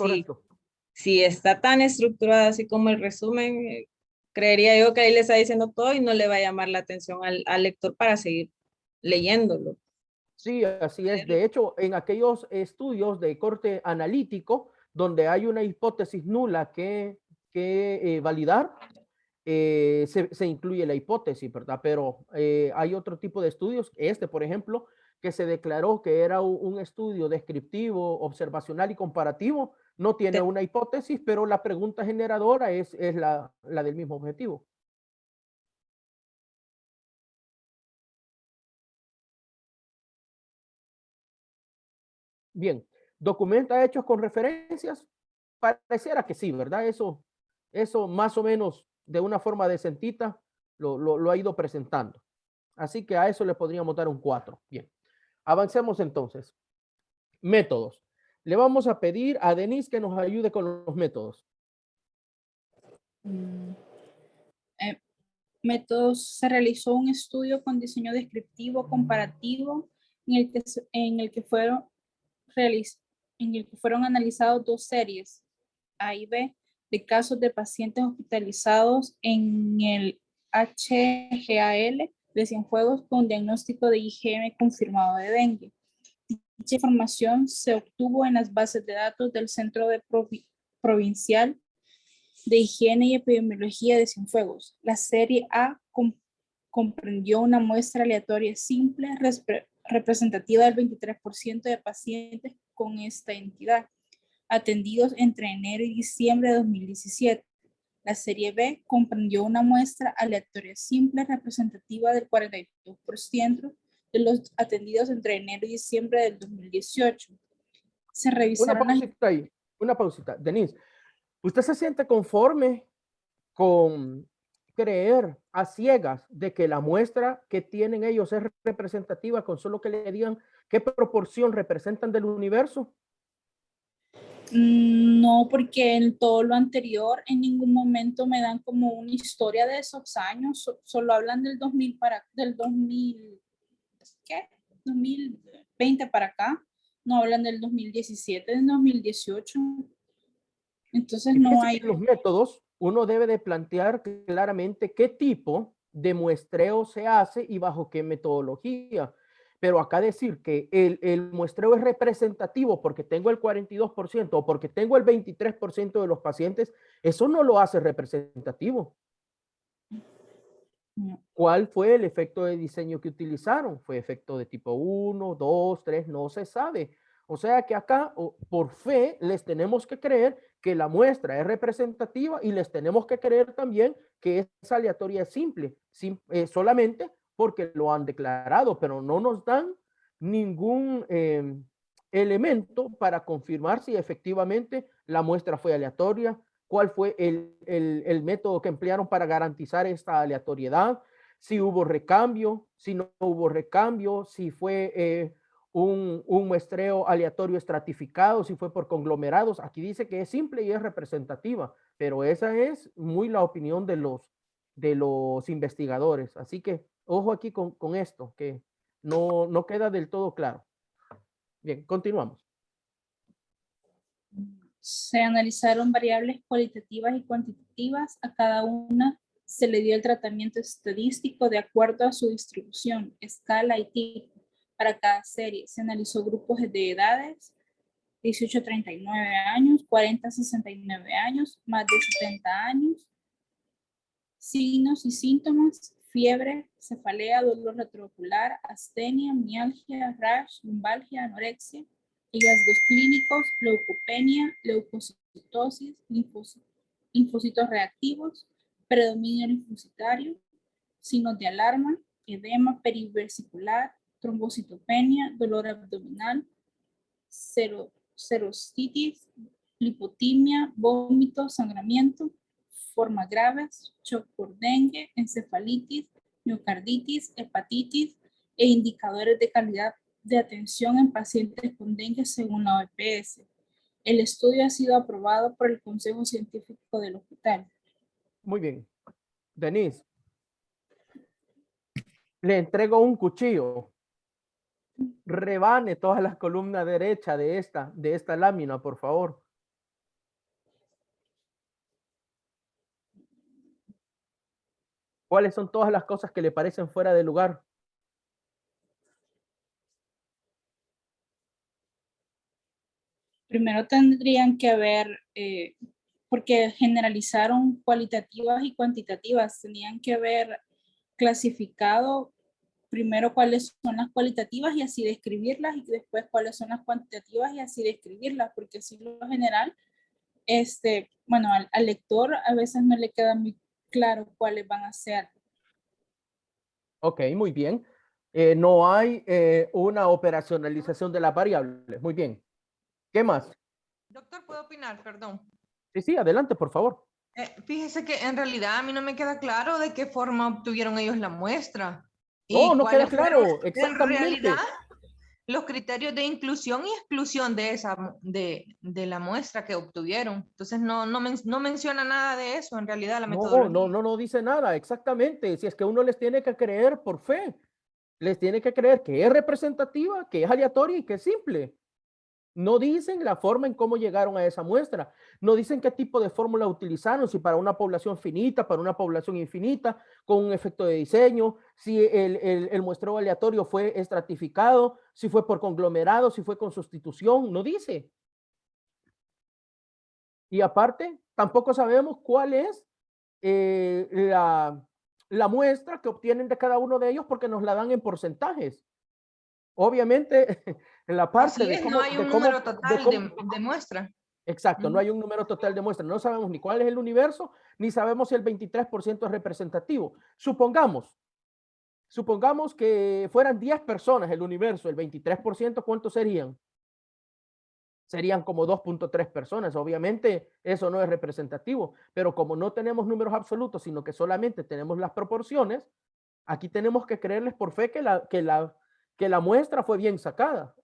si está tan estructurado así como el resumen, creería yo que ahí le está diciendo todo y no le va a llamar la atención al lector para seguir leyéndolo. Sí, así es. De hecho, en aquellos estudios de corte analítico, donde hay una hipótesis nula que validar, se incluye la hipótesis, ¿verdad? Pero hay otro tipo de estudios, por ejemplo, que se declaró que era un estudio descriptivo, observacional y comparativo, no tiene una hipótesis, pero la pregunta generadora es la del mismo objetivo. Bien, documenta hechos con referencias, pareciera que sí, ¿verdad? Eso más o menos de una forma decentita lo ha ido presentando. Así que a eso le podríamos dar un 4. Bien, avancemos entonces. Métodos. Le vamos a pedir a Denise que nos ayude con los métodos. Métodos. Se realizó un estudio con diseño descriptivo comparativo en el que fueron analizados dos series, A y B, de casos de pacientes hospitalizados en el HGAL de Cienfuegos con diagnóstico de IgM confirmado de dengue. Dicha información se obtuvo en las bases de datos del Centro Provincial de Higiene y Epidemiología de Cienfuegos. La serie A comprendió una muestra aleatoria simple representativa del 23% de pacientes con esta entidad, atendidos entre enero y diciembre de 2017. La serie B comprendió una muestra aleatoria simple representativa del 42% de los atendidos entre enero y diciembre del 2018. Se Una revisaron pausita ahí, una pausita. Denise, ¿usted se siente conforme con creer a ciegas de que la muestra que tienen ellos es representativa con solo que le digan qué proporción representan del universo? No, porque en todo lo anterior en ningún momento me dan como una historia de esos años, solo hablan del 2000 del 2000, ¿qué? 2020 para acá, no hablan del 2017, del 2018. Entonces no hay... Los métodos, uno debe de plantear claramente qué tipo de muestreo se hace y bajo qué metodología. Pero acá decir que el muestreo es representativo porque tengo el 42% o porque tengo el 23% de los pacientes, eso no lo hace representativo. ¿Cuál fue el efecto de diseño que utilizaron? ¿Fue efecto de tipo 1, 2, 3? No se sabe. O sea que acá, por fe, les tenemos que creer que la muestra es representativa y les tenemos que creer también que es aleatoria simple, solamente porque lo han declarado, pero no nos dan ningún elemento para confirmar si efectivamente la muestra fue aleatoria, cuál fue el método que emplearon para garantizar esta aleatoriedad, si hubo recambio, si no hubo recambio, si fue un muestreo aleatorio estratificado, si fue por conglomerados. Aquí dice que es simple y es representativa, pero esa es muy la opinión de los investigadores. Así que ojo aquí con esto, que no queda del todo claro. Bien, continuamos. Se analizaron variables cualitativas y cuantitativas. A cada una se le dio el tratamiento estadístico de acuerdo a su distribución, escala y tipo. Para cada serie se analizó grupos de edades, 18 a 39 años, 40 a 69 años, más de 70 años, signos y síntomas, fiebre, cefalea, dolor retroocular, astenia, mialgia, rash, lumbalgia, anorexia, hallazgos clínicos, leucopenia, leucocitosis, linfocitos reactivos, predominio linfocitario, signos de alarma, edema perivesicular, trombocitopenia, dolor abdominal, serositis, lipotimia, vómito, sangramiento, formas graves, shock por dengue, encefalitis, miocarditis, hepatitis e indicadores de calidad de atención en pacientes con dengue según la OPS. El estudio ha sido aprobado por el Consejo Científico del Hospital. Muy bien. Denise, le entrego un cuchillo. Rebane todas las columnas derechas de esta lámina, por favor. ¿Cuáles son todas las cosas que le parecen fuera de lugar? Primero tendrían que haber, porque generalizaron cualitativas y cuantitativas, tenían que haber clasificado primero cuáles son las cualitativas y así describirlas, y después cuáles son las cuantitativas y así describirlas, porque así lo general, bueno, al lector a veces no le queda muy claro cuáles van a ser. Ok, muy bien. No hay una operacionalización de las variables. Muy bien. ¿Qué más? Doctor, ¿puedo opinar? Perdón. Sí, adelante, por favor. Fíjese que en realidad a mí no me queda claro de qué forma obtuvieron ellos la muestra. No queda claro, exactamente. En realidad, los criterios de inclusión y exclusión de la muestra que obtuvieron. Entonces no menciona nada de eso en realidad la metodología. No dice nada, exactamente. Si es que uno les tiene que creer por fe, les tiene que creer que es representativa, que es aleatoria y que es simple. No dicen la forma en cómo llegaron a esa muestra. No dicen qué tipo de fórmula utilizaron, si para una población finita, para una población infinita, con un efecto de diseño, si el muestreo aleatorio fue estratificado, si fue por conglomerado, si fue con sustitución. No dice. Y aparte, tampoco sabemos cuál es la muestra que obtienen de cada uno de ellos porque nos la dan en porcentajes. Obviamente, en la parte no hay un número total de muestra. Exacto, no hay un número total de muestras. No sabemos ni cuál es el universo, ni sabemos si el 23% es representativo. Supongamos que fueran 10 personas el universo, el 23%, ¿cuántos serían? Serían como 2.3 personas. Obviamente eso no es representativo, pero como no tenemos números absolutos, sino que solamente tenemos las proporciones, aquí tenemos que creerles por fe que la muestra fue bien sacada.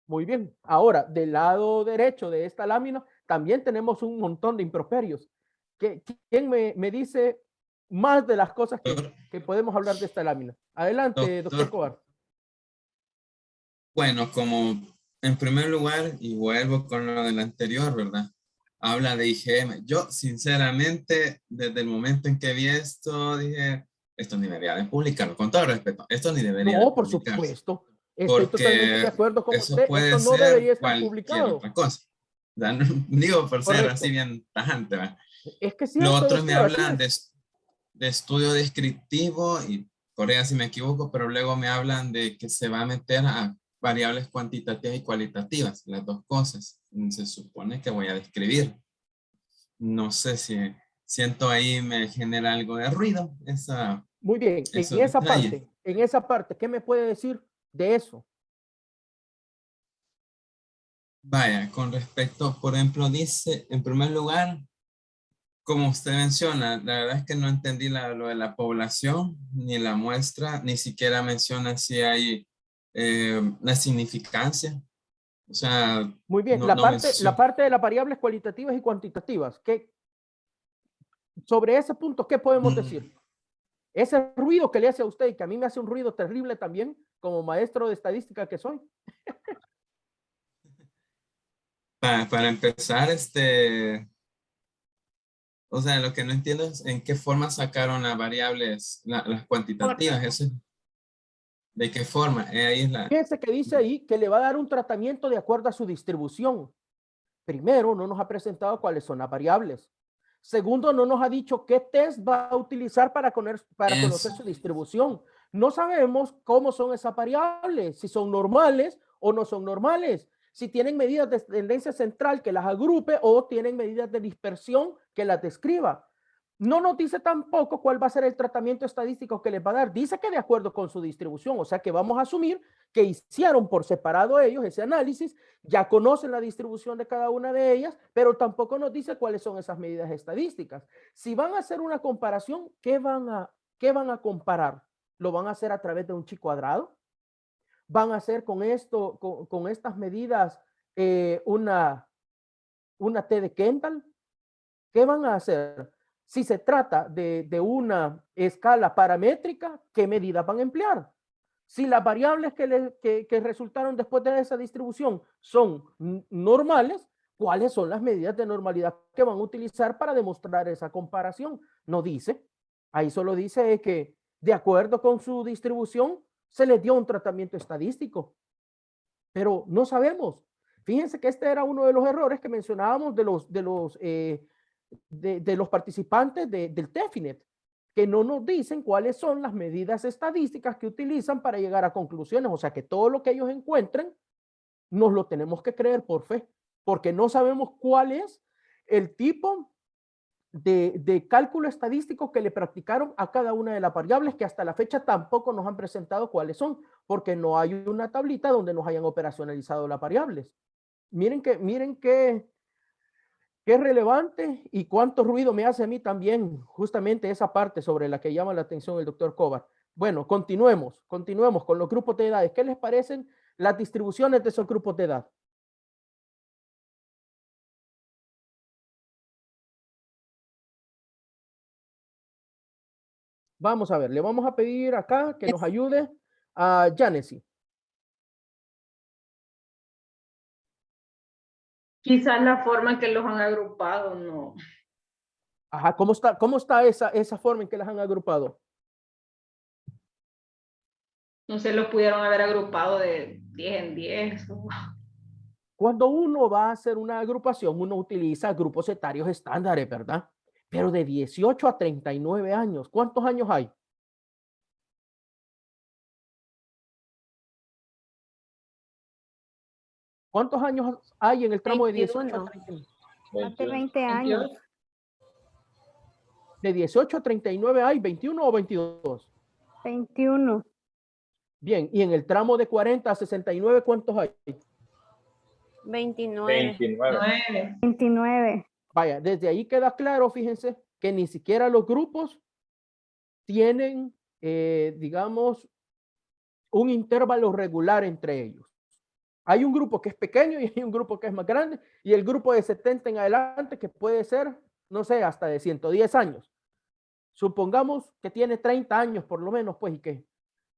Muy bien. Ahora, del lado derecho de esta lámina, también tenemos un montón de improperios. ¿Quién me dice más de las cosas que podemos hablar de esta lámina? Adelante, doctor Cobar. Bueno, como en primer lugar, y vuelvo con lo del anterior, ¿verdad? Habla de IgM. Yo, sinceramente, desde el momento en que vi esto, dije, esto ni debería de publicarlo, con todo respeto, esto ni debería de No, por publicarse. supuesto. Estoy totalmente de acuerdo con eso usted. puede Esto no ser debería estar cualquier publicado. otra cosa. Digo, por ser Correcto. así bien tajante, ¿verdad? Es que Lo cierto, otro me doctor, así hablan es. de estudio descriptivo, y corrija si me equivoco, pero luego me hablan de que se va a meter a variables cuantitativas y cualitativas, las dos cosas. Se supone que voy a describir. No sé si siento ahí me genera algo de ruido. Muy bien, en esa parte, ¿qué me puede decir de eso? Vaya, con respecto, por ejemplo, dice, en primer lugar, como usted menciona, la verdad es que no entendí lo de la población, ni la muestra, ni siquiera menciona si hay la significancia. O sea, muy bien, la parte de las variables cualitativas y cuantitativas. Sobre ese punto, ¿qué podemos decir? Ese ruido que le hace a usted y que a mí me hace un ruido terrible también, como maestro de estadística que soy. Para empezar, o sea, lo que no entiendo es en qué forma sacaron las variables, las cuantitativas, eso. ¿De qué forma? Ahí es Fíjense que dice ahí que le va a dar un tratamiento de acuerdo a su distribución. Primero, no nos ha presentado cuáles son las variables. Segundo, no nos ha dicho qué test va a utilizar para conocer su distribución. No sabemos cómo son esas variables, si son normales o no son normales, si tienen medidas de tendencia central que las agrupe o tienen medidas de dispersión que las describa. No nos dice tampoco cuál va a ser el tratamiento estadístico que les va a dar. Dice que de acuerdo con su distribución, o sea que vamos a asumir que hicieron por separado ellos ese análisis, ya conocen la distribución de cada una de ellas, pero tampoco nos dice cuáles son esas medidas estadísticas. Si van a hacer una comparación, ¿qué van a comparar? ¿Lo van a hacer a través de un chi cuadrado? ¿Van a hacer con estas medidas una T de Kendall? ¿Qué van a hacer? Si se trata de una escala paramétrica, ¿qué medidas van a emplear? Si las variables que resultaron después de esa distribución son normales, ¿cuáles son las medidas de normalidad que van a utilizar para demostrar esa comparación? No dice. Ahí solo dice que de acuerdo con su distribución se le dio un tratamiento estadístico. Pero no sabemos. Fíjense que este era uno de los errores que mencionábamos de los participantes del TEFINET, que no nos dicen cuáles son las medidas estadísticas que utilizan para llegar a conclusiones. O sea que todo lo que ellos encuentren nos lo tenemos que creer por fe, porque no sabemos cuál es el tipo de cálculo estadístico que le practicaron a cada una de las variables, que hasta la fecha tampoco nos han presentado cuáles son, porque no hay una tablita donde nos hayan operacionalizado las variables. Miren qué relevante y cuánto ruido me hace a mí también justamente esa parte sobre la que llama la atención el doctor Cobar. Bueno, continuemos con los grupos de edades. ¿Qué les parecen las distribuciones de esos grupos de edad? Vamos a ver, le vamos a pedir acá que nos ayude a Janessy. Quizás la forma en que los han agrupado, no. Ajá, ¿cómo está esa forma en que las han agrupado? No se los pudieron haber agrupado de 10 en 10. Cuando uno va a hacer una agrupación, uno utiliza grupos etarios estándares, ¿verdad? Pero de 18 a 39 años, ¿cuántos años hay? ¿Cuántos años hay en el tramo de 18 a 21. 39? Más de 20 años. De 18 a 39 hay 21 o 22. 21. Bien, y en el tramo de 40 a 69, ¿cuántos hay? 29. 29. 29. Vaya, desde ahí queda claro, fíjense, que ni siquiera los grupos tienen, digamos, un intervalo regular entre ellos. Hay un grupo que es pequeño y hay un grupo que es más grande, y el grupo de 70 en adelante que puede ser, no sé, hasta de 110 años. Supongamos que tiene 30 años por lo menos, pues,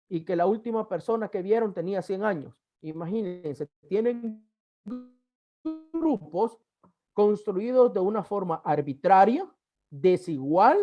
y que la última persona que vieron tenía 100 años. Imagínense, tienen grupos construidos de una forma arbitraria, desigual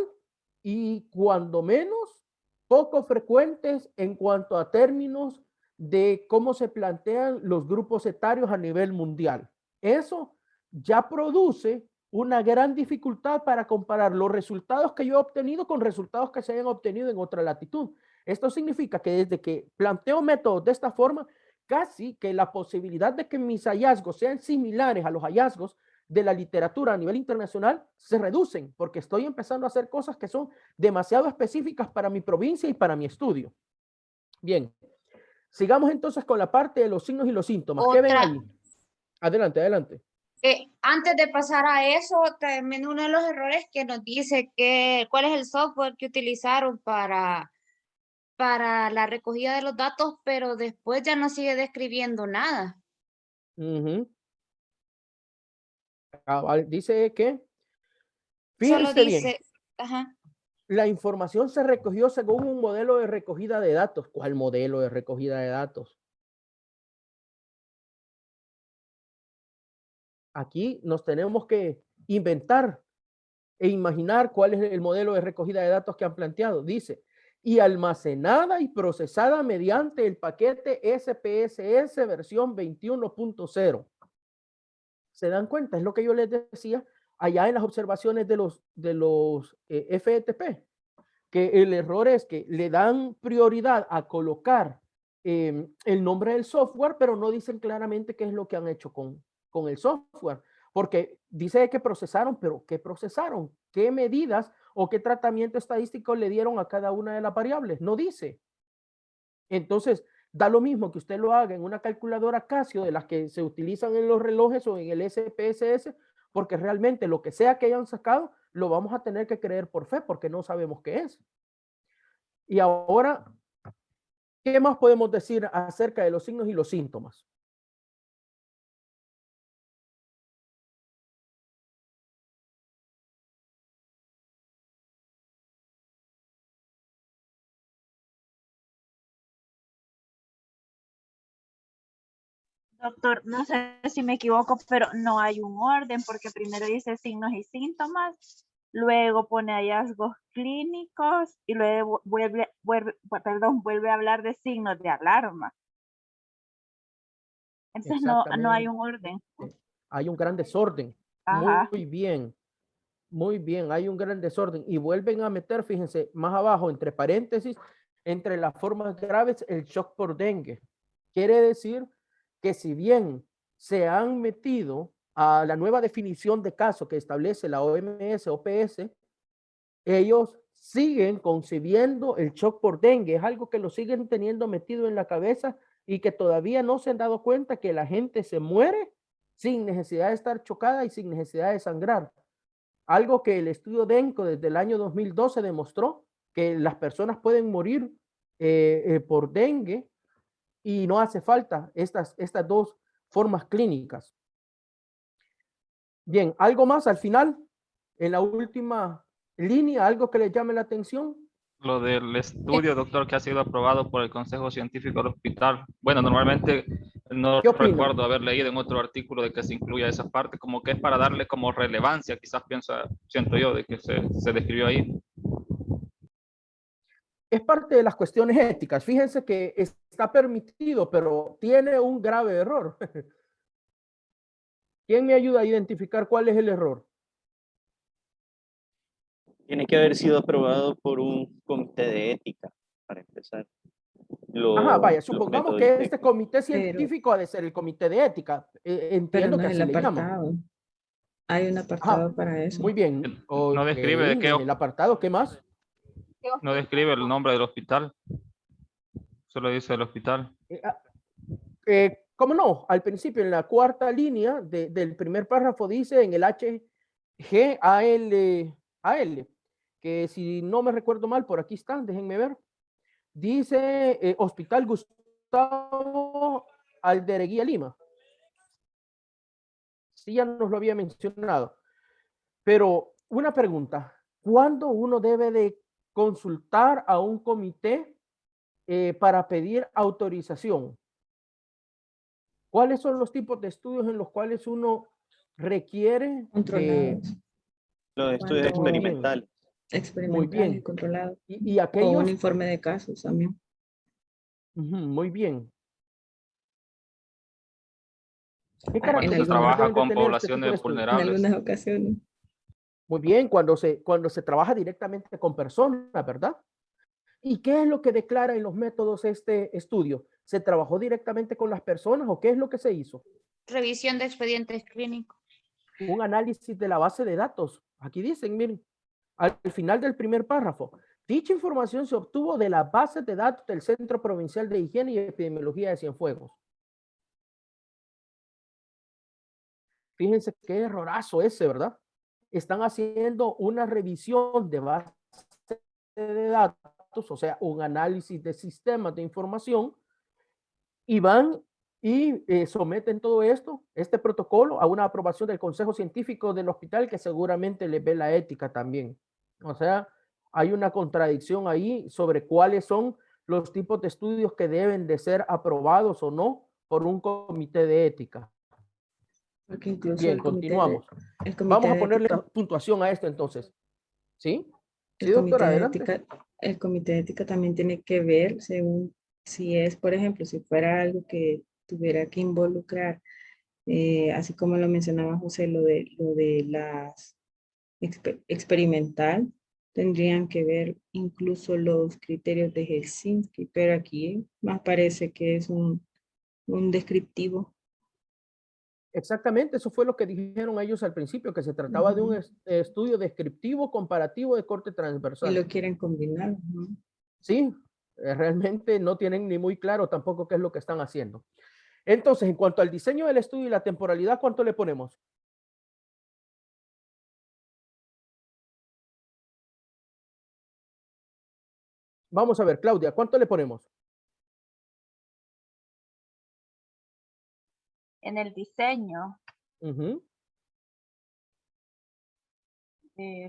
y cuando menos poco frecuentes en cuanto a términos de cómo se plantean los grupos etarios a nivel mundial. Eso ya produce una gran dificultad para comparar los resultados que yo he obtenido con resultados que se hayan obtenido en otra latitud. Esto significa que desde que planteo métodos de esta forma, casi que la posibilidad de que mis hallazgos sean similares a los hallazgos de la literatura a nivel internacional se reducen, porque estoy empezando a hacer cosas que son demasiado específicas para mi provincia y para mi estudio. Bien, sigamos entonces con la parte de los signos y los síntomas. ¿Qué ven ahí? Adelante, adelante. Antes de pasar a eso, también uno de los errores que nos dice cuál es el software que utilizaron para la recogida de los datos, pero después ya no sigue describiendo nada. Dice que, Solo fíjense dice, bien, ajá. la información se recogió según un modelo de recogida de datos. ¿Cuál modelo de recogida de datos? Aquí nos tenemos que inventar e imaginar cuál es el modelo de recogida de datos que han planteado. Dice, y almacenada y procesada mediante el paquete SPSS versión 21.0. ¿Se dan cuenta? Es lo que yo les decía allá en las observaciones de los FETP, que el error es que le dan prioridad a colocar el nombre del software, pero no dicen claramente qué es lo que han hecho con el software, porque dice que procesaron, pero ¿qué procesaron? ¿Qué medidas o qué tratamiento estadístico le dieron a cada una de las variables? No dice. Entonces, da lo mismo que usted lo haga en una calculadora Casio de las que se utilizan en los relojes o en el SPSS, porque realmente lo que sea que hayan sacado, lo vamos a tener que creer por fe, porque no sabemos qué es. Y ahora, ¿qué más podemos decir acerca de los signos y los síntomas? Doctor, no sé si me equivoco, pero no hay un orden porque primero dice signos y síntomas, luego pone hallazgos clínicos y luego vuelve a hablar de signos de alarma. Entonces no hay un orden. Hay un gran desorden. Ajá. Muy bien. Muy bien, hay un gran desorden. Y vuelven a meter, fíjense, más abajo, entre paréntesis, entre las formas graves, el shock por dengue. Quiere decir que si bien se han metido a la nueva definición de caso que establece la OMS, OPS, ellos siguen concibiendo el shock por dengue. Es algo que lo siguen teniendo metido en la cabeza y que todavía no se han dado cuenta que la gente se muere sin necesidad de estar chocada y sin necesidad de sangrar. Algo que el estudio DENCO desde el año 2012 demostró que las personas pueden morir por dengue y no hace falta estas dos formas clínicas. Bien, ¿algo más al final? En la última línea, ¿algo que les llame la atención? Lo del estudio, doctor, que ha sido aprobado por el Consejo Científico del Hospital. Bueno, normalmente no recuerdo haber leído en otro artículo de que se incluya esa parte, como que es para darle como relevancia, quizás siento yo, de que se describió ahí. Es parte de las cuestiones éticas. Fíjense que está permitido, pero tiene un grave error. ¿Quién me ayuda a identificar cuál es el error? Tiene que haber sido aprobado por un comité de ética, para empezar. Ajá, vaya, los supongamos métodos que y este comité científico ha de ser el comité de ética. Pero Entiendo no que es el así le llaman. apartado. Hay un Ajá, apartado para eso. muy bien. No Ok, describe de qué, en el apartado, ¿qué más? no describe el nombre del hospital. Solo dice el hospital. ¿Cómo no? Al principio, en la cuarta línea del primer párrafo dice en el HGAL, que si no me recuerdo mal, por aquí están, déjenme ver. Dice Hospital Gustavo Aldereguía Lima. Sí, ya nos lo había mencionado. Pero una pregunta, ¿cuándo uno debe de consultar a un comité para pedir autorización? ¿Cuáles son los tipos de estudios en los cuales uno requiere los estudios experimentales. Muy bien. Y controlado. Y O aquellos... un informe de casos también. Muy bien. ¿Qué Cuando se características trabaja deben de con tener este tipo de poblaciones estudios? En vulnerables. algunas ocasiones. Muy bien, cuando se trabaja directamente con personas, ¿verdad? ¿Y qué es lo que declara en los métodos este estudio? ¿Se trabajó directamente con las personas o qué es lo que se hizo? Revisión de expedientes clínicos. Un análisis de la base de datos. Aquí dicen, miren, al final del primer párrafo. Dicha información se obtuvo de la base de datos del Centro Provincial de Higiene y Epidemiología de Cienfuegos. Fíjense qué errorazo ese, ¿verdad? Están haciendo una revisión de base de datos, o sea, un análisis de sistemas de información, y van y someten todo esto, este protocolo, a una aprobación del Consejo Científico del hospital, que seguramente le ve la ética también. O sea, hay una contradicción ahí sobre cuáles son los tipos de estudios que deben de ser aprobados o no por un comité de ética. Porque incluso Bien, continuamos. Vamos a ponerle puntuación a esto entonces. ¿Sí? Sí, doctora, adelante. El comité de ética también tiene que ver según si es, por ejemplo, si fuera algo que tuviera que involucrar, así como lo mencionaba José, lo de las experimental, tendrían que ver incluso los criterios de Helsinki, pero aquí más parece que es un descriptivo. Exactamente, eso fue lo que dijeron ellos al principio, que se trataba de un estudio descriptivo comparativo de corte transversal. Y lo quieren combinar. Sí, realmente no tienen ni muy claro tampoco qué es lo que están haciendo. Entonces, en cuanto al diseño del estudio y la temporalidad, ¿cuánto le ponemos? Vamos a ver, Claudia, ¿cuánto le ponemos? En el diseño,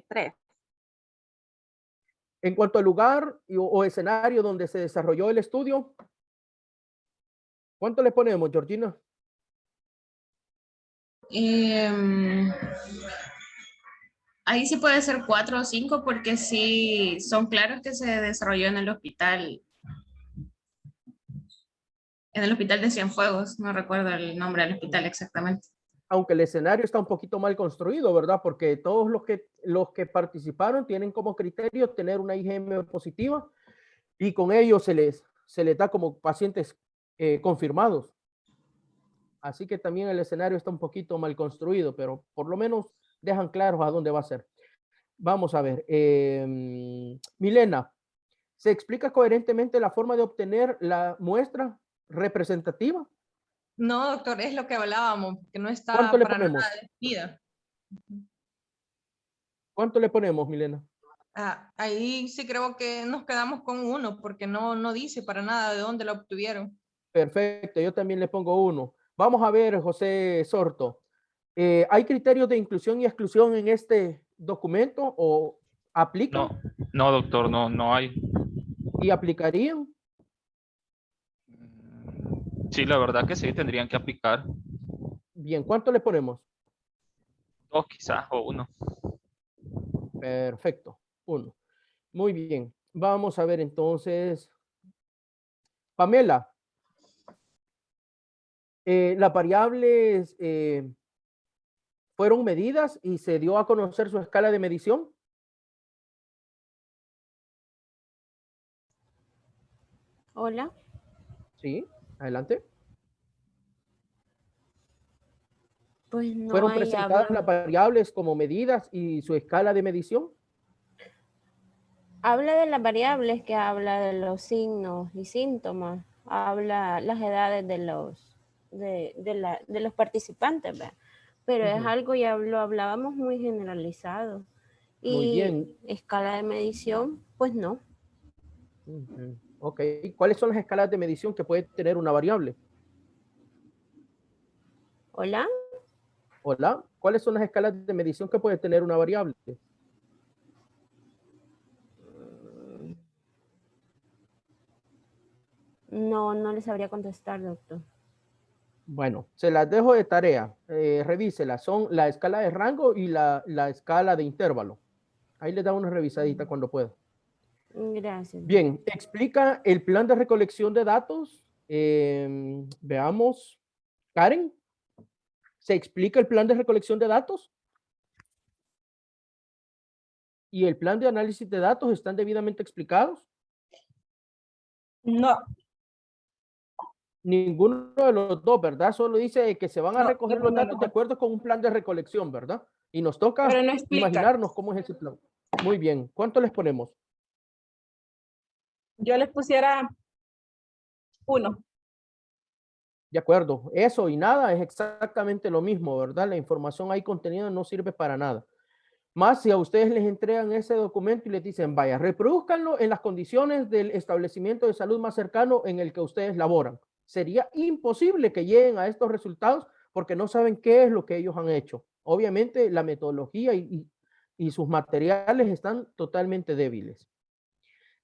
3. En cuanto al lugar o escenario donde se desarrolló el estudio, ¿cuánto le ponemos, Georgina? Ahí sí puede ser 4 o 5 porque sí son claros que se desarrolló en el hospital de Cienfuegos. No recuerdo el nombre del hospital exactamente. Aunque el escenario está un poquito mal construido, ¿verdad? Porque todos los que participaron tienen como criterio tener una IgM positiva y con ello se les da como pacientes confirmados. Así que también el escenario está un poquito mal construido, pero por lo menos dejan claros a dónde va a ser. Vamos a ver. Milena, ¿se explica coherentemente la forma de obtener la muestra representativa? No, doctor, es lo que hablábamos, que no está ¿Cuánto le para ponemos? nada definida. ¿Cuánto le ponemos, Milena? Ahí sí creo que nos quedamos con 1, porque no dice para nada de dónde lo obtuvieron. Perfecto, yo también le pongo 1. Vamos a ver, José Sorto. ¿Hay criterios de inclusión y exclusión en este documento o aplican? No, doctor, no hay. ¿Y aplicarían? Sí, la verdad que sí, tendrían que aplicar. Bien, ¿cuánto le ponemos? 2 quizás, o 1. Perfecto, 1. Muy bien, vamos a ver entonces. Pamela, las variables fueron medidas y se dio a conocer su escala de medición. Hola. Sí, adelante. Pues no, ¿Fueron ahí presentadas las habla. variables como medidas y su escala de medición? Habla de las variables, que habla de los signos y síntomas, habla las edades de los participantes, ¿verdad? Pero es Ujú. algo, ya lo hablábamos muy generalizado. Muy Y bien. escala de medición, pues no. Ujú. Ok. ¿Cuáles son las escalas de medición que puede tener una variable? Hola. Hola. ¿Cuáles son las escalas de medición que puede tener una variable? No, no les sabría contestar, doctor. Bueno, se las dejo de tarea. Revísela. Son la escala de rango y la escala de intervalo. Ahí le da una revisadita cuando pueda. Gracias. Bien, explica el plan de recolección de datos. Veamos. Karen, ¿se explica el plan de recolección de datos? ¿Y el plan de análisis de datos están debidamente explicados? No. Ninguno de los dos, ¿verdad? Solo dice que se van a No, recoger los datos de acuerdo con un plan de recolección, ¿verdad? Y nos toca pero no explica. imaginarnos cómo es ese plan. Muy bien. ¿Cuánto les ponemos? Yo les pusiera 1. De acuerdo. Eso y nada es exactamente lo mismo, ¿verdad? La información ahí contenida no sirve para nada. Más si a ustedes les entregan ese documento y les dicen, vaya, reproduzcanlo en las condiciones del establecimiento de salud más cercano en el que ustedes laboran. Sería imposible que lleguen a estos resultados porque no saben qué es lo que ellos han hecho. Obviamente la metodología y sus materiales están totalmente débiles.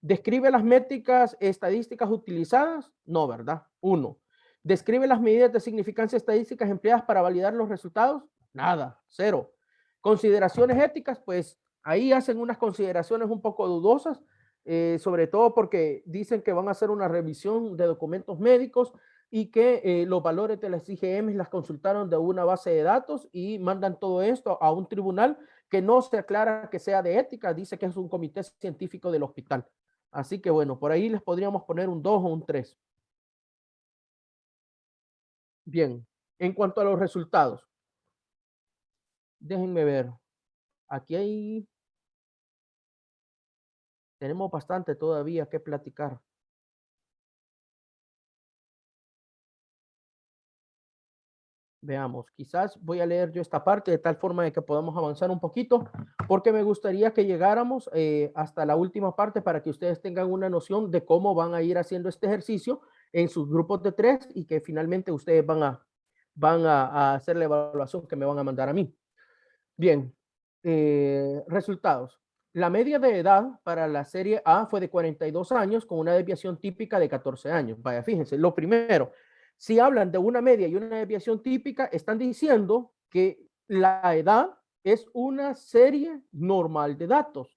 ¿Describe las métricas estadísticas utilizadas? No, ¿verdad? 1. ¿Describe las medidas de significancia estadísticas empleadas para validar los resultados? Nada, 0. Consideraciones éticas, pues ahí hacen unas consideraciones un poco dudosas, sobre todo porque dicen que van a hacer una revisión de documentos médicos y que los valores de las IgM las consultaron de una base de datos y mandan todo esto a un tribunal que no se aclara que sea de ética, dice que es un comité científico del hospital. Así que bueno, por ahí les podríamos poner un 2 o un 3. Bien, en cuanto a los resultados, déjenme ver. Aquí tenemos bastante todavía que platicar. Veamos, quizás voy a leer yo esta parte de tal forma de que podamos avanzar un poquito, porque me gustaría que llegáramos hasta la última parte para que ustedes tengan una noción de cómo van a ir haciendo este ejercicio en sus grupos de 3 y que finalmente ustedes van a hacer la evaluación que me van a mandar a mí. Bien, resultados. La media de edad para la serie A fue de 42 años con una desviación típica de 14 años. Vaya, fíjense, lo primero, si hablan de una media y una desviación típica, están diciendo que la edad es una serie normal de datos,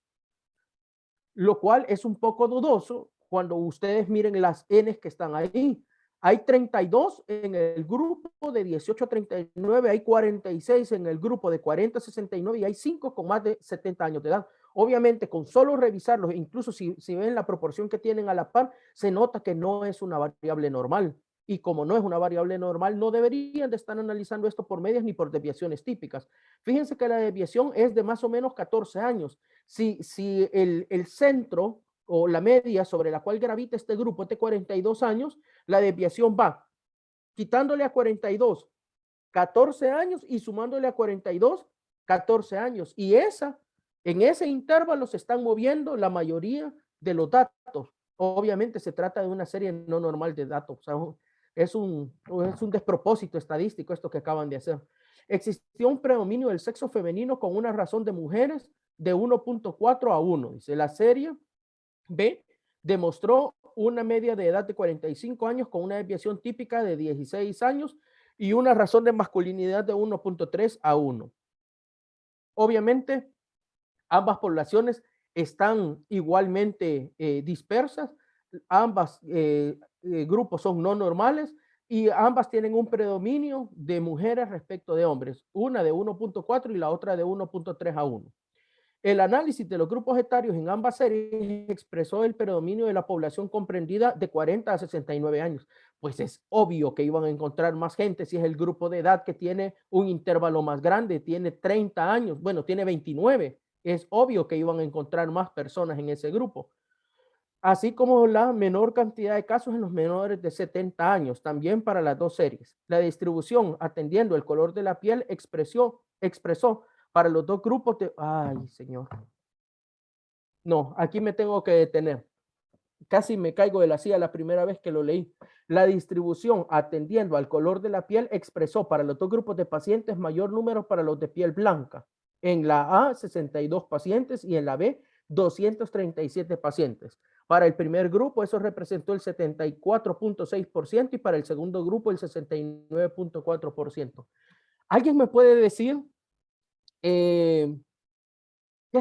lo cual es un poco dudoso cuando ustedes miren las N que están ahí. Hay 32 en el grupo de 18 a 39, hay 46 en el grupo de 40 a 69 y hay 5 con más de 70 años de edad. Obviamente, con solo revisarlos, incluso si ven la proporción que tienen a la par, se nota que no es una variable normal. Y como no es una variable normal, no deberían de estar analizando esto por medias ni por desviaciones típicas. Fíjense que la desviación es de más o menos 14 años. Si el centro o la media sobre la cual gravita este grupo es de 42 años, la desviación va quitándole a 42, 14 años y sumándole a 42, 14 años. Y en ese intervalo se están moviendo la mayoría de los datos. Obviamente se trata de una serie no normal de datos. O sea, es un despropósito estadístico esto que acaban de hacer. Existió un predominio del sexo femenino con una razón de mujeres de 1.4 a 1. Dice la serie B demostró una media de edad de 45 años con una desviación típica de 16 años y una razón de masculinidad de 1.3 a 1. Obviamente, ambas poblaciones están igualmente dispersas, ambas grupos son no normales y ambas tienen un predominio de mujeres respecto de hombres, una de 1.4 y la otra de 1.3 a 1. El análisis de los grupos etarios en ambas series expresó el predominio de la población comprendida de 40 a 69 años. Pues es obvio que iban a encontrar más gente si es el grupo de edad que tiene un intervalo más grande, tiene 30 años, bueno, tiene 29. Es obvio que iban a encontrar más personas en ese grupo. Así como la menor cantidad de casos en los menores de 70 años, también para las dos series. La distribución, atendiendo el color de la piel, expresó para los dos grupos de... Ay, señor. No, aquí me tengo que detener. Casi me caigo de la silla la primera vez que lo leí. La distribución, atendiendo al color de la piel, expresó para los dos grupos de pacientes mayor número para los de piel blanca. En la A, 62 pacientes y en la B, 237 pacientes. Para el primer grupo, eso representó el 74.6% y para el segundo grupo, el 69.4%. ¿Alguien me puede decir qué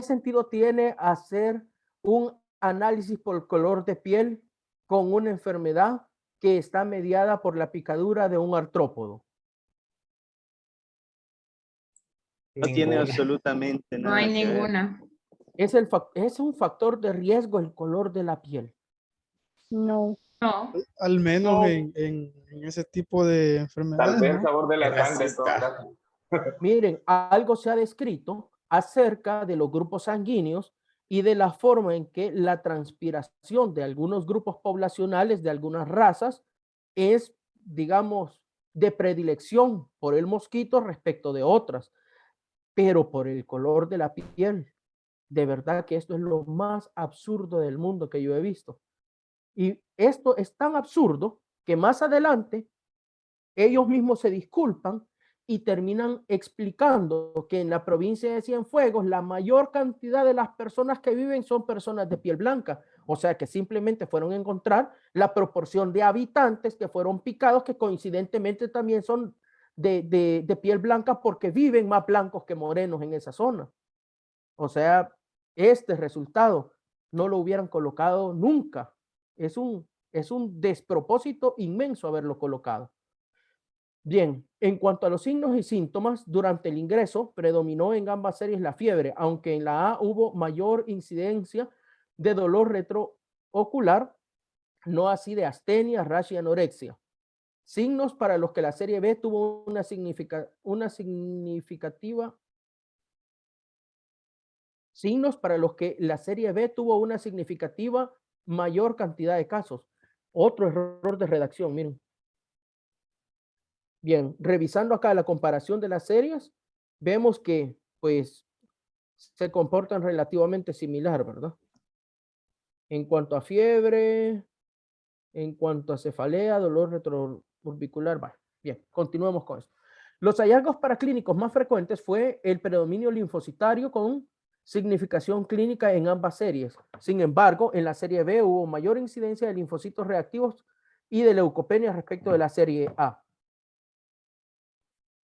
sentido tiene hacer un análisis por color de piel con una enfermedad que está mediada por la picadura de un artrópodo? No tiene absolutamente No nada hay que ver. ninguna. Es un factor de riesgo el color de la piel. No. No. Al menos en ese tipo de enfermedades. Tal vez el ¿no? sabor de la sangre en todo caso. Miren, algo se ha descrito acerca de los grupos sanguíneos y de la forma en que la transpiración de algunos grupos poblacionales de algunas razas es, digamos, de predilección por el mosquito respecto de otras, pero por el color de la piel. De verdad que esto es lo más absurdo del mundo que yo he visto. Y esto es tan absurdo que más adelante ellos mismos se disculpan y terminan explicando que en la provincia de Cienfuegos la mayor cantidad de las personas que viven son personas de piel blanca. O sea que simplemente fueron a encontrar la proporción de habitantes que fueron picados, que coincidentemente también son de piel blanca porque viven más blancos que morenos en esa zona. O sea, este resultado no lo hubieran colocado nunca. Es un despropósito inmenso haberlo colocado. Bien, en cuanto a los signos y síntomas, durante el ingreso predominó en ambas series la fiebre, aunque en la A hubo mayor incidencia de dolor retroocular, no así de astenia, rash y anorexia. Signos para los que la serie B tuvo una significativa mayor cantidad de casos. Otro error de redacción, miren. Bien, revisando acá la comparación de las series, vemos que pues se comportan relativamente similar, ¿verdad? En cuanto a fiebre, en cuanto a cefalea, dolor retroorbicular, vale. Bien, continuemos con esto. Los hallazgos paraclínicos más frecuentes fue el predominio linfocitario con significación clínica en ambas series. Sin embargo, en la serie B hubo mayor incidencia de linfocitos reactivos y de leucopenia respecto de la serie A.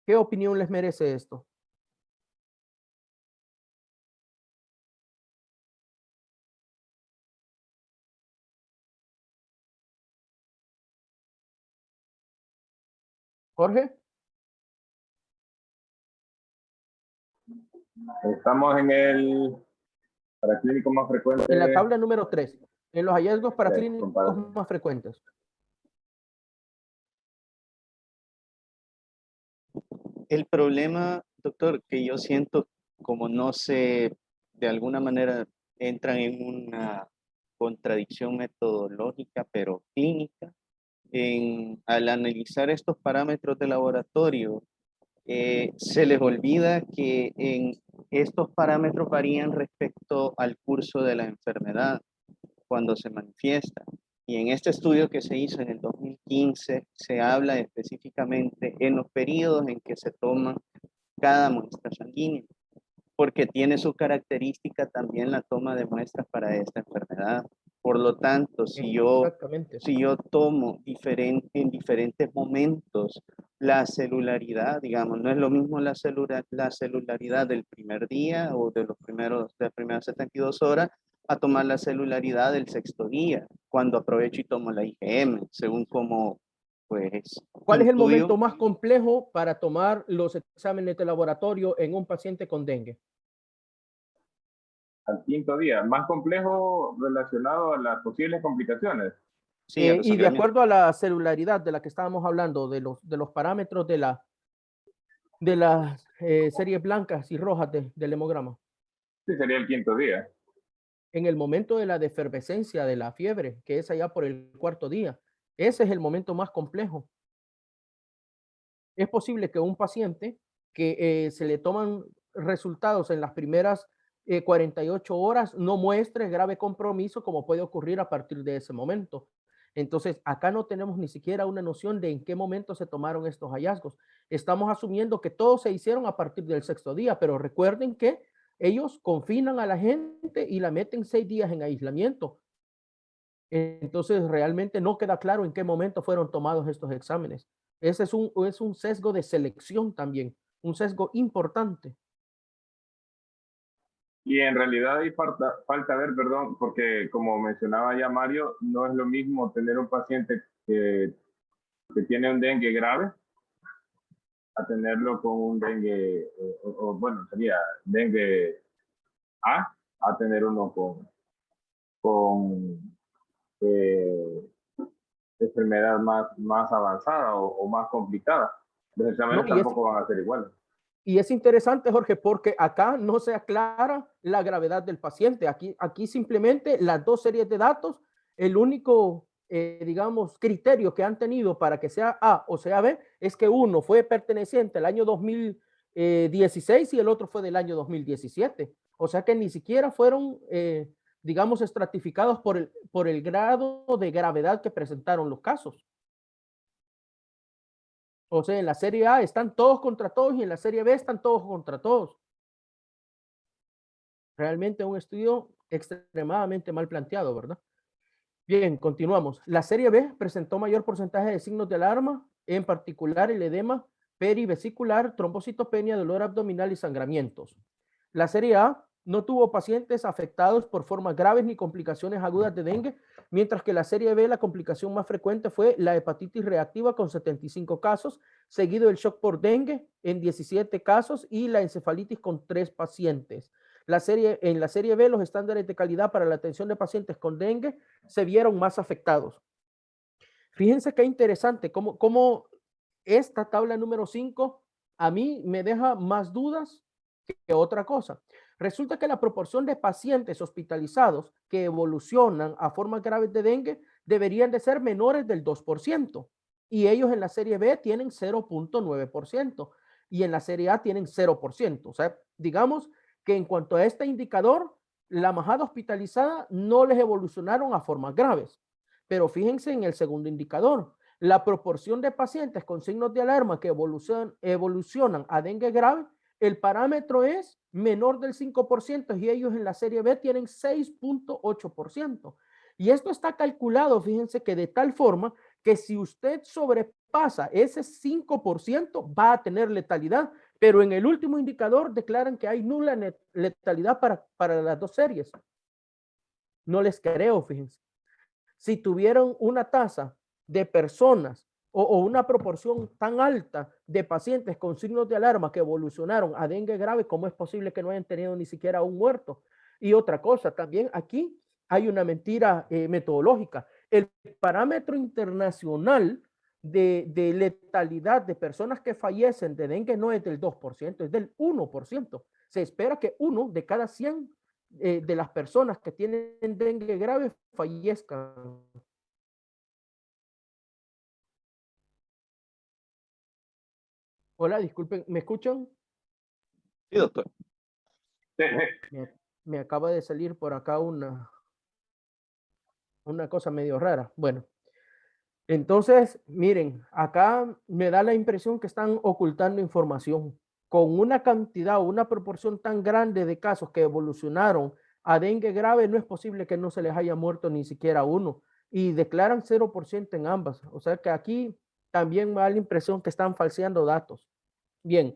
¿Qué opinión les merece esto? Jorge. Estamos en el paraclínico más frecuente. En la tabla número 3, en los hallazgos paraclínicos más frecuentes. El problema, doctor, que yo siento como no se, de alguna manera, entran en una contradicción metodológica, pero clínica, al analizar estos parámetros de laboratorio, se les olvida que en estos parámetros varían respecto al curso de la enfermedad cuando se manifiesta. Y en este estudio que se hizo en el 2015 se habla específicamente en los periodos en que se toma cada muestra sanguínea, porque tiene su característica también la toma de muestras para esta enfermedad. Por lo tanto, si yo tomo en diferentes momentos la celularidad, digamos, no es lo mismo la celularidad del primer día o de las primeras 72 horas a tomar la celularidad del sexto día, cuando aprovecho y tomo la IgM, según como, pues... ¿Cuál es el momento más complejo para tomar los exámenes de laboratorio en un paciente con dengue? Al quinto día. Más complejo relacionado a las posibles complicaciones. Sí, y de acuerdo a la celularidad de la que estábamos hablando, de los parámetros de las series blancas y rojas del hemograma. Sí, sería el quinto día. En el momento de la defervescencia de la fiebre, que es allá por el cuarto día, ese es el momento más complejo. Es posible que un paciente que se le toman resultados en las primeras 48 horas no muestre grave compromiso, como puede ocurrir a partir de ese momento. Entonces, acá no tenemos ni siquiera una noción de en qué momento se tomaron estos hallazgos. Estamos asumiendo que todos se hicieron a partir del sexto día, pero recuerden que ellos confinan a la gente y la meten 6 días en aislamiento. Entonces, realmente no queda claro en qué momento fueron tomados estos exámenes. Ese es un sesgo de selección también, un sesgo importante. Y en realidad hay falta ver, perdón, porque como mencionaba ya Mario, no es lo mismo tener un paciente que tiene un dengue grave a tenerlo con un dengue, bueno, sería dengue a tener uno con enfermedad más avanzada o más complicada. Los exámenes tampoco van a ser iguales. Y es interesante, Jorge, porque acá no se aclara la gravedad del paciente. Aquí simplemente las dos series de datos, el único, digamos, criterio que han tenido para que sea A o sea B es que uno fue perteneciente al año 2016 y el otro fue del año 2017. O sea que ni siquiera fueron, digamos, estratificados por el grado de gravedad que presentaron los casos. O sea, en la serie A están todos contra todos y en la serie B están todos contra todos. Realmente un estudio extremadamente mal planteado, ¿verdad? Bien, continuamos. La serie B presentó mayor porcentaje de signos de alarma, en particular el edema perivesicular, trombocitopenia, dolor abdominal y sangramientos. La serie A no tuvo pacientes afectados por formas graves ni complicaciones agudas de dengue, mientras que la serie B la complicación más frecuente fue la hepatitis reactiva con 75 casos, seguido el shock por dengue en 17 casos y la encefalitis con 3 pacientes. En la serie B los estándares de calidad para la atención de pacientes con dengue se vieron más afectados. Fíjense qué interesante cómo esta tabla número 5 a mí me deja más dudas que otra cosa. Resulta que la proporción de pacientes hospitalizados que evolucionan a formas graves de dengue deberían de ser menores del 2%. Y ellos en la serie B tienen 0.9% y en la serie A tienen 0%. O sea, digamos que en cuanto a este indicador, la majada hospitalizada no les evolucionaron a formas graves. Pero fíjense en el segundo indicador. La proporción de pacientes con signos de alarma que evolucionan a dengue grave, el parámetro es menor del 5% y ellos en la serie B tienen 6.8%. Y esto está calculado, fíjense que de tal forma que si usted sobrepasa ese 5% va a tener letalidad, pero en el último indicador declaran que hay nula letalidad para las dos series. No les creo, fíjense. Si tuvieron una tasa de personas o una proporción tan alta de pacientes con signos de alarma que evolucionaron a dengue grave, ¿cómo es posible que no hayan tenido ni siquiera un muerto? Y otra cosa, también aquí hay una mentira metodológica. El parámetro internacional de letalidad de personas que fallecen de dengue no es del 2%, es del 1%. Se espera que 1 de cada 100 de las personas que tienen dengue grave fallezcan. Hola, disculpen, ¿me escuchan? Sí, doctor. Me acaba de salir por acá una cosa medio rara. Bueno, entonces, miren, acá me da la impresión que están ocultando información. Con una cantidad o una proporción tan grande de casos que evolucionaron a dengue grave, no es posible que no se les haya muerto ni siquiera uno. Y declaran 0% en ambas. O sea que aquí también me da la impresión que están falseando datos. Bien,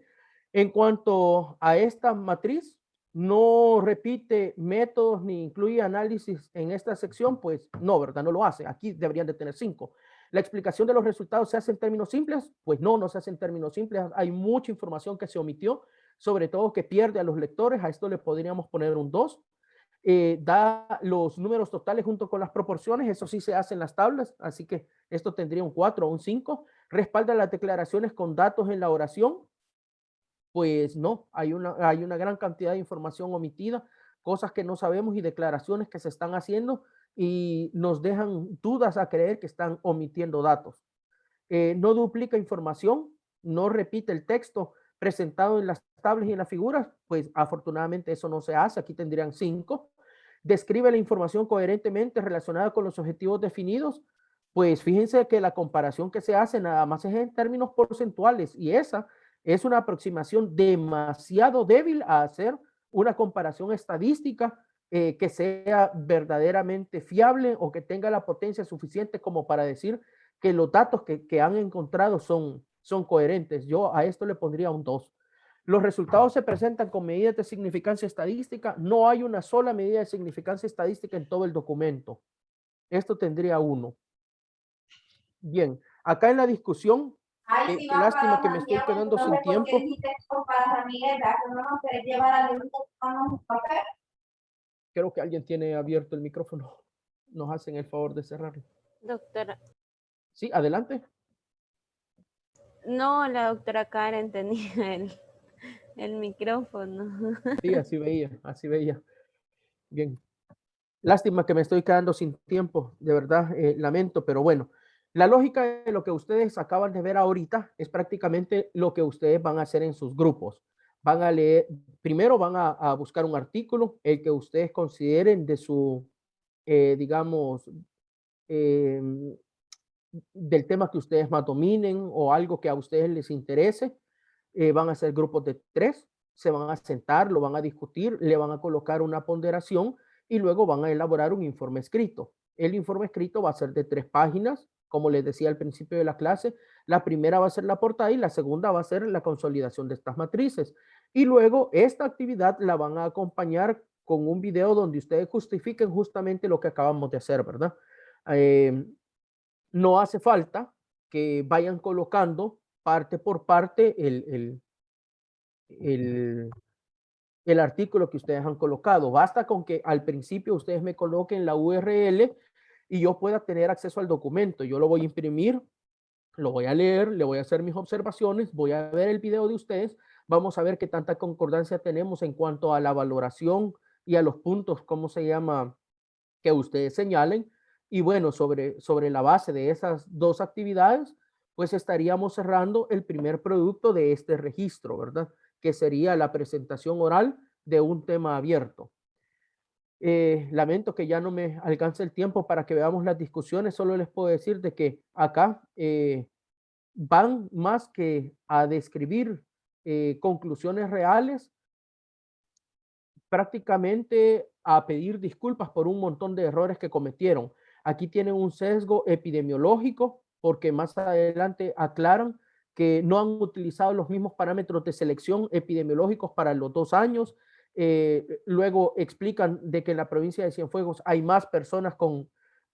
en cuanto a esta matriz, no repite métodos ni incluye análisis en esta sección, pues no, ¿verdad? No lo hace. Aquí deberían de tener 5. ¿La explicación de los resultados se hace en términos simples? Pues no se hace en términos simples. Hay mucha información que se omitió, sobre todo que pierde a los lectores. A esto le podríamos poner un 2. da los números totales junto con las proporciones, eso sí se hace en las tablas, así que esto tendría un 4 o un 5. Respalda las declaraciones con datos en la oración, pues no, hay una gran cantidad de información omitida, cosas que no sabemos y declaraciones que se están haciendo y nos dejan dudas a creer que están omitiendo datos. No duplica información, no repite el texto presentado en las tablas y en las figuras, pues afortunadamente eso no se hace, aquí tendrían 5. Describe la información coherentemente relacionada con los objetivos definidos, pues fíjense que la comparación que se hace nada más es en términos porcentuales y esa es una aproximación demasiado débil a hacer una comparación estadística que sea verdaderamente fiable o que tenga la potencia suficiente como para decir que los datos que han encontrado son coherentes. Yo a esto le pondría un 2. Los resultados se presentan con medidas de significancia estadística. No hay una sola medida de significancia estadística en todo el documento. Esto tendría 1. Bien, acá en la discusión, qué lástima que me estoy quedando sin tiempo. Creo que alguien tiene abierto el micrófono. Nos hacen el favor de cerrarlo. Doctora. Sí, adelante. No, la doctora Karen tenía el micrófono. Sí, así veía. Bien. Lástima que me estoy quedando sin tiempo, de verdad, lamento, pero bueno. La lógica de lo que ustedes acaban de ver ahorita es prácticamente lo que ustedes van a hacer en sus grupos. Van a leer, primero van a buscar un artículo, el que ustedes consideren de su, digamos, del tema que ustedes más dominen o algo que a ustedes les interese. Van a hacer grupos de 3, se van a sentar, lo van a discutir, le van a colocar una ponderación y luego van a elaborar un informe escrito. El informe escrito va a ser de 3 páginas, como les decía al principio de la clase. La primera va a ser la portada y la segunda va a ser la consolidación de estas matrices. Y luego esta actividad la van a acompañar con un video donde ustedes justifiquen justamente lo que acabamos de hacer, ¿verdad? No hace falta que vayan colocando parte por parte el artículo que ustedes han colocado. Basta con que al principio ustedes me coloquen la URL y yo pueda tener acceso al documento. Yo lo voy a imprimir, lo voy a leer, le voy a hacer mis observaciones, voy a ver el video de ustedes, vamos a ver qué tanta concordancia tenemos en cuanto a la valoración y a los puntos, ¿cómo se llama?, que ustedes señalen. Y bueno, sobre la base de esas 2 actividades, pues estaríamos cerrando el primer producto de este registro, ¿verdad? Que sería la presentación oral de un tema abierto. Lamento que ya no me alcance el tiempo para que veamos las discusiones, solo les puedo decir de que acá van más que a describir conclusiones reales, prácticamente a pedir disculpas por un montón de errores que cometieron. Aquí tienen un sesgo epidemiológico porque más adelante aclaran que no han utilizado los mismos parámetros de selección epidemiológicos para los 2 años. Luego explican de que en la provincia de Cienfuegos hay más personas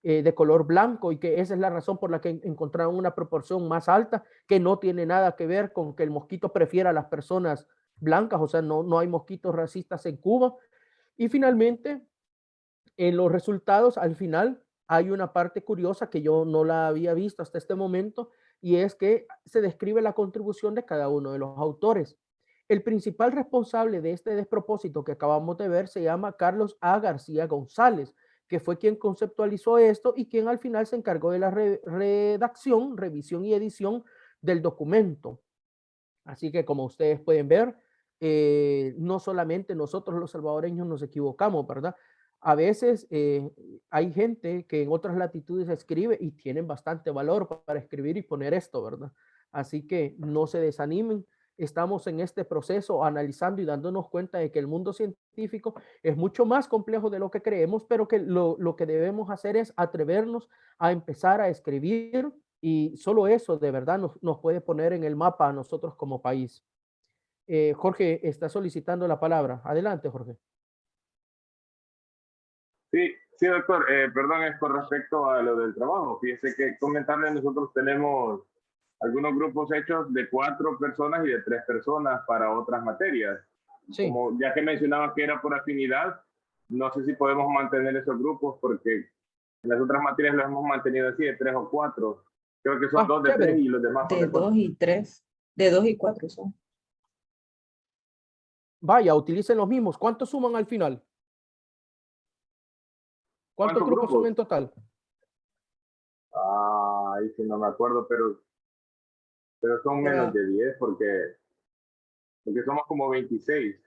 de color blanco y que esa es la razón por la que encontraron una proporción más alta, que no tiene nada que ver con que el mosquito prefiera a las personas blancas, o sea, no hay mosquitos racistas en Cuba. Y finalmente, en los resultados, al final, hay una parte curiosa que yo no la había visto hasta este momento, y es que se describe la contribución de cada uno de los autores. El principal responsable de este despropósito que acabamos de ver se llama Carlos A. García González, que fue quien conceptualizó esto y quien al final se encargó de la redacción, revisión y edición del documento. Así que como ustedes pueden ver, no solamente nosotros los salvadoreños nos equivocamos, ¿verdad? A veces hay gente que en otras latitudes escribe y tienen bastante valor para escribir y poner esto, ¿verdad? Así que no se desanimen. Estamos en este proceso analizando y dándonos cuenta de que el mundo científico es mucho más complejo de lo que creemos, pero que lo que debemos hacer es atrevernos a empezar a escribir y solo eso de verdad nos puede poner en el mapa a nosotros como país. Jorge está solicitando la palabra. Adelante, Jorge. Sí, doctor. Perdón, es con respecto a lo del trabajo. Fíjese que comentarles, nosotros tenemos algunos grupos hechos de 4 personas y de 3 personas para otras materias. Sí. Como ya que mencionaba que era por afinidad, no sé si podemos mantener esos grupos porque en las otras materias los hemos mantenido así de 3 o 4. Creo que son 2 de 3 y los demás son De de 4. 2 y 3. De 2 y 4 son. Vaya, utilicen los mismos. ¿Cuántos suman al final? ¿Cuántos grupos son en total? Ay, sí, no me acuerdo, pero son menos de 10 porque somos como 26.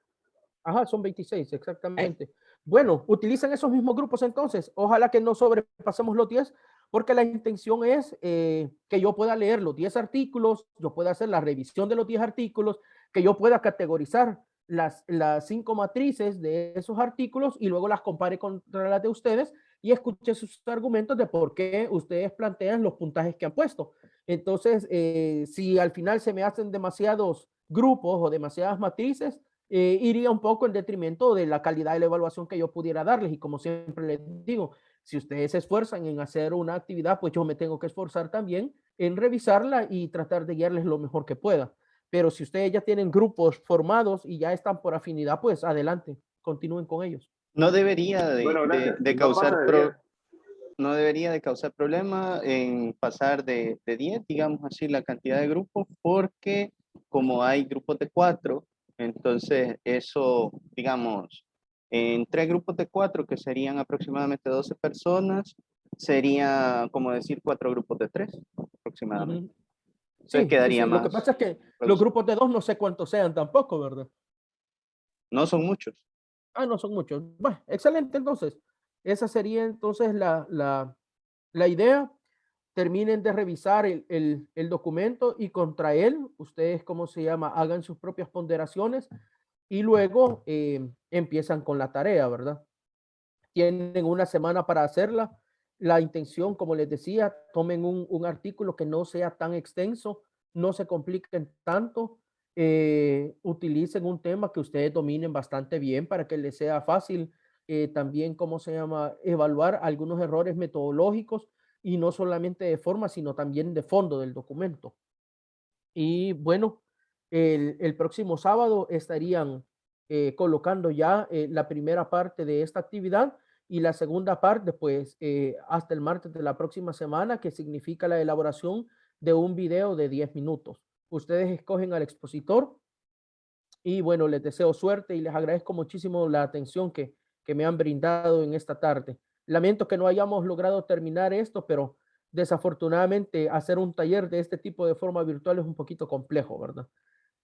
Ajá, son 26, exactamente. Bueno, utilicen esos mismos grupos entonces. Ojalá que no sobrepasemos los 10, porque la intención es que yo pueda leer los 10 artículos, yo pueda hacer la revisión de los 10 artículos, que yo pueda categorizar las 5 matrices de esos artículos y luego las compare contra las de ustedes y escuche sus argumentos de por qué ustedes plantean los puntajes que han puesto. Entonces, si al final se me hacen demasiados grupos o demasiadas matrices, iría un poco en detrimento de la calidad de la evaluación que yo pudiera darles. Y como siempre les digo, si ustedes se esfuerzan en hacer una actividad, pues yo me tengo que esforzar también en revisarla y tratar de guiarles lo mejor que pueda. Pero si ustedes ya tienen grupos formados y ya están por afinidad, pues adelante, continúen con ellos. No debería no debería de causar no problema en pasar de 10, digamos así, la cantidad de grupos, porque como hay grupos de 4, entonces eso, digamos, en 3 grupos de 4, que serían aproximadamente 12 personas, sería como decir 4 grupos de 3 aproximadamente. Entonces quedaría más. Lo que pasa es que los grupos de 2 no sé cuántos sean tampoco, ¿verdad? No son muchos. Ah, no son muchos. Bueno, excelente entonces. Esa sería entonces la idea. Terminen de revisar el documento y contra él, ustedes, ¿cómo se llama? Hagan sus propias ponderaciones y luego empiezan con la tarea, ¿verdad? Tienen una semana para hacerla. La intención, como les decía, tomen un artículo que no sea tan extenso, no se compliquen tanto, utilicen un tema que ustedes dominen bastante bien para que les sea fácil también, ¿cómo se llama? Evaluar algunos errores metodológicos y no solamente de forma, sino también de fondo del documento. Y bueno, el próximo sábado estarían colocando ya la primera parte de esta actividad y la segunda parte, pues, hasta el martes de la próxima semana, que significa la elaboración de un video de 10 minutos. Ustedes escogen al expositor y bueno, les deseo suerte y les agradezco muchísimo la atención que me han brindado en esta tarde. Lamento que no hayamos logrado terminar esto, pero desafortunadamente hacer un taller de este tipo de forma virtual es un poquito complejo, ¿verdad?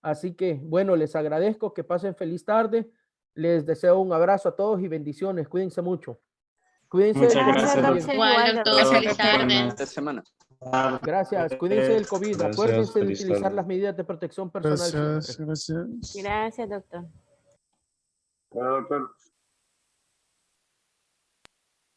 Así que, bueno, les agradezco, que pasen feliz tarde. Les deseo un abrazo a todos y bendiciones. Cuídense mucho. Cuídense. Muchas gracias, doctor. Igual, doctor. Feliz tarde. Esta semana. Gracias. Cuídense del COVID. Gracias, Acuérdense de feliz utilizar tarde. las medidas de protección personal. Gracias, siempre. gracias. Gracias, doctor. Bueno, doctor.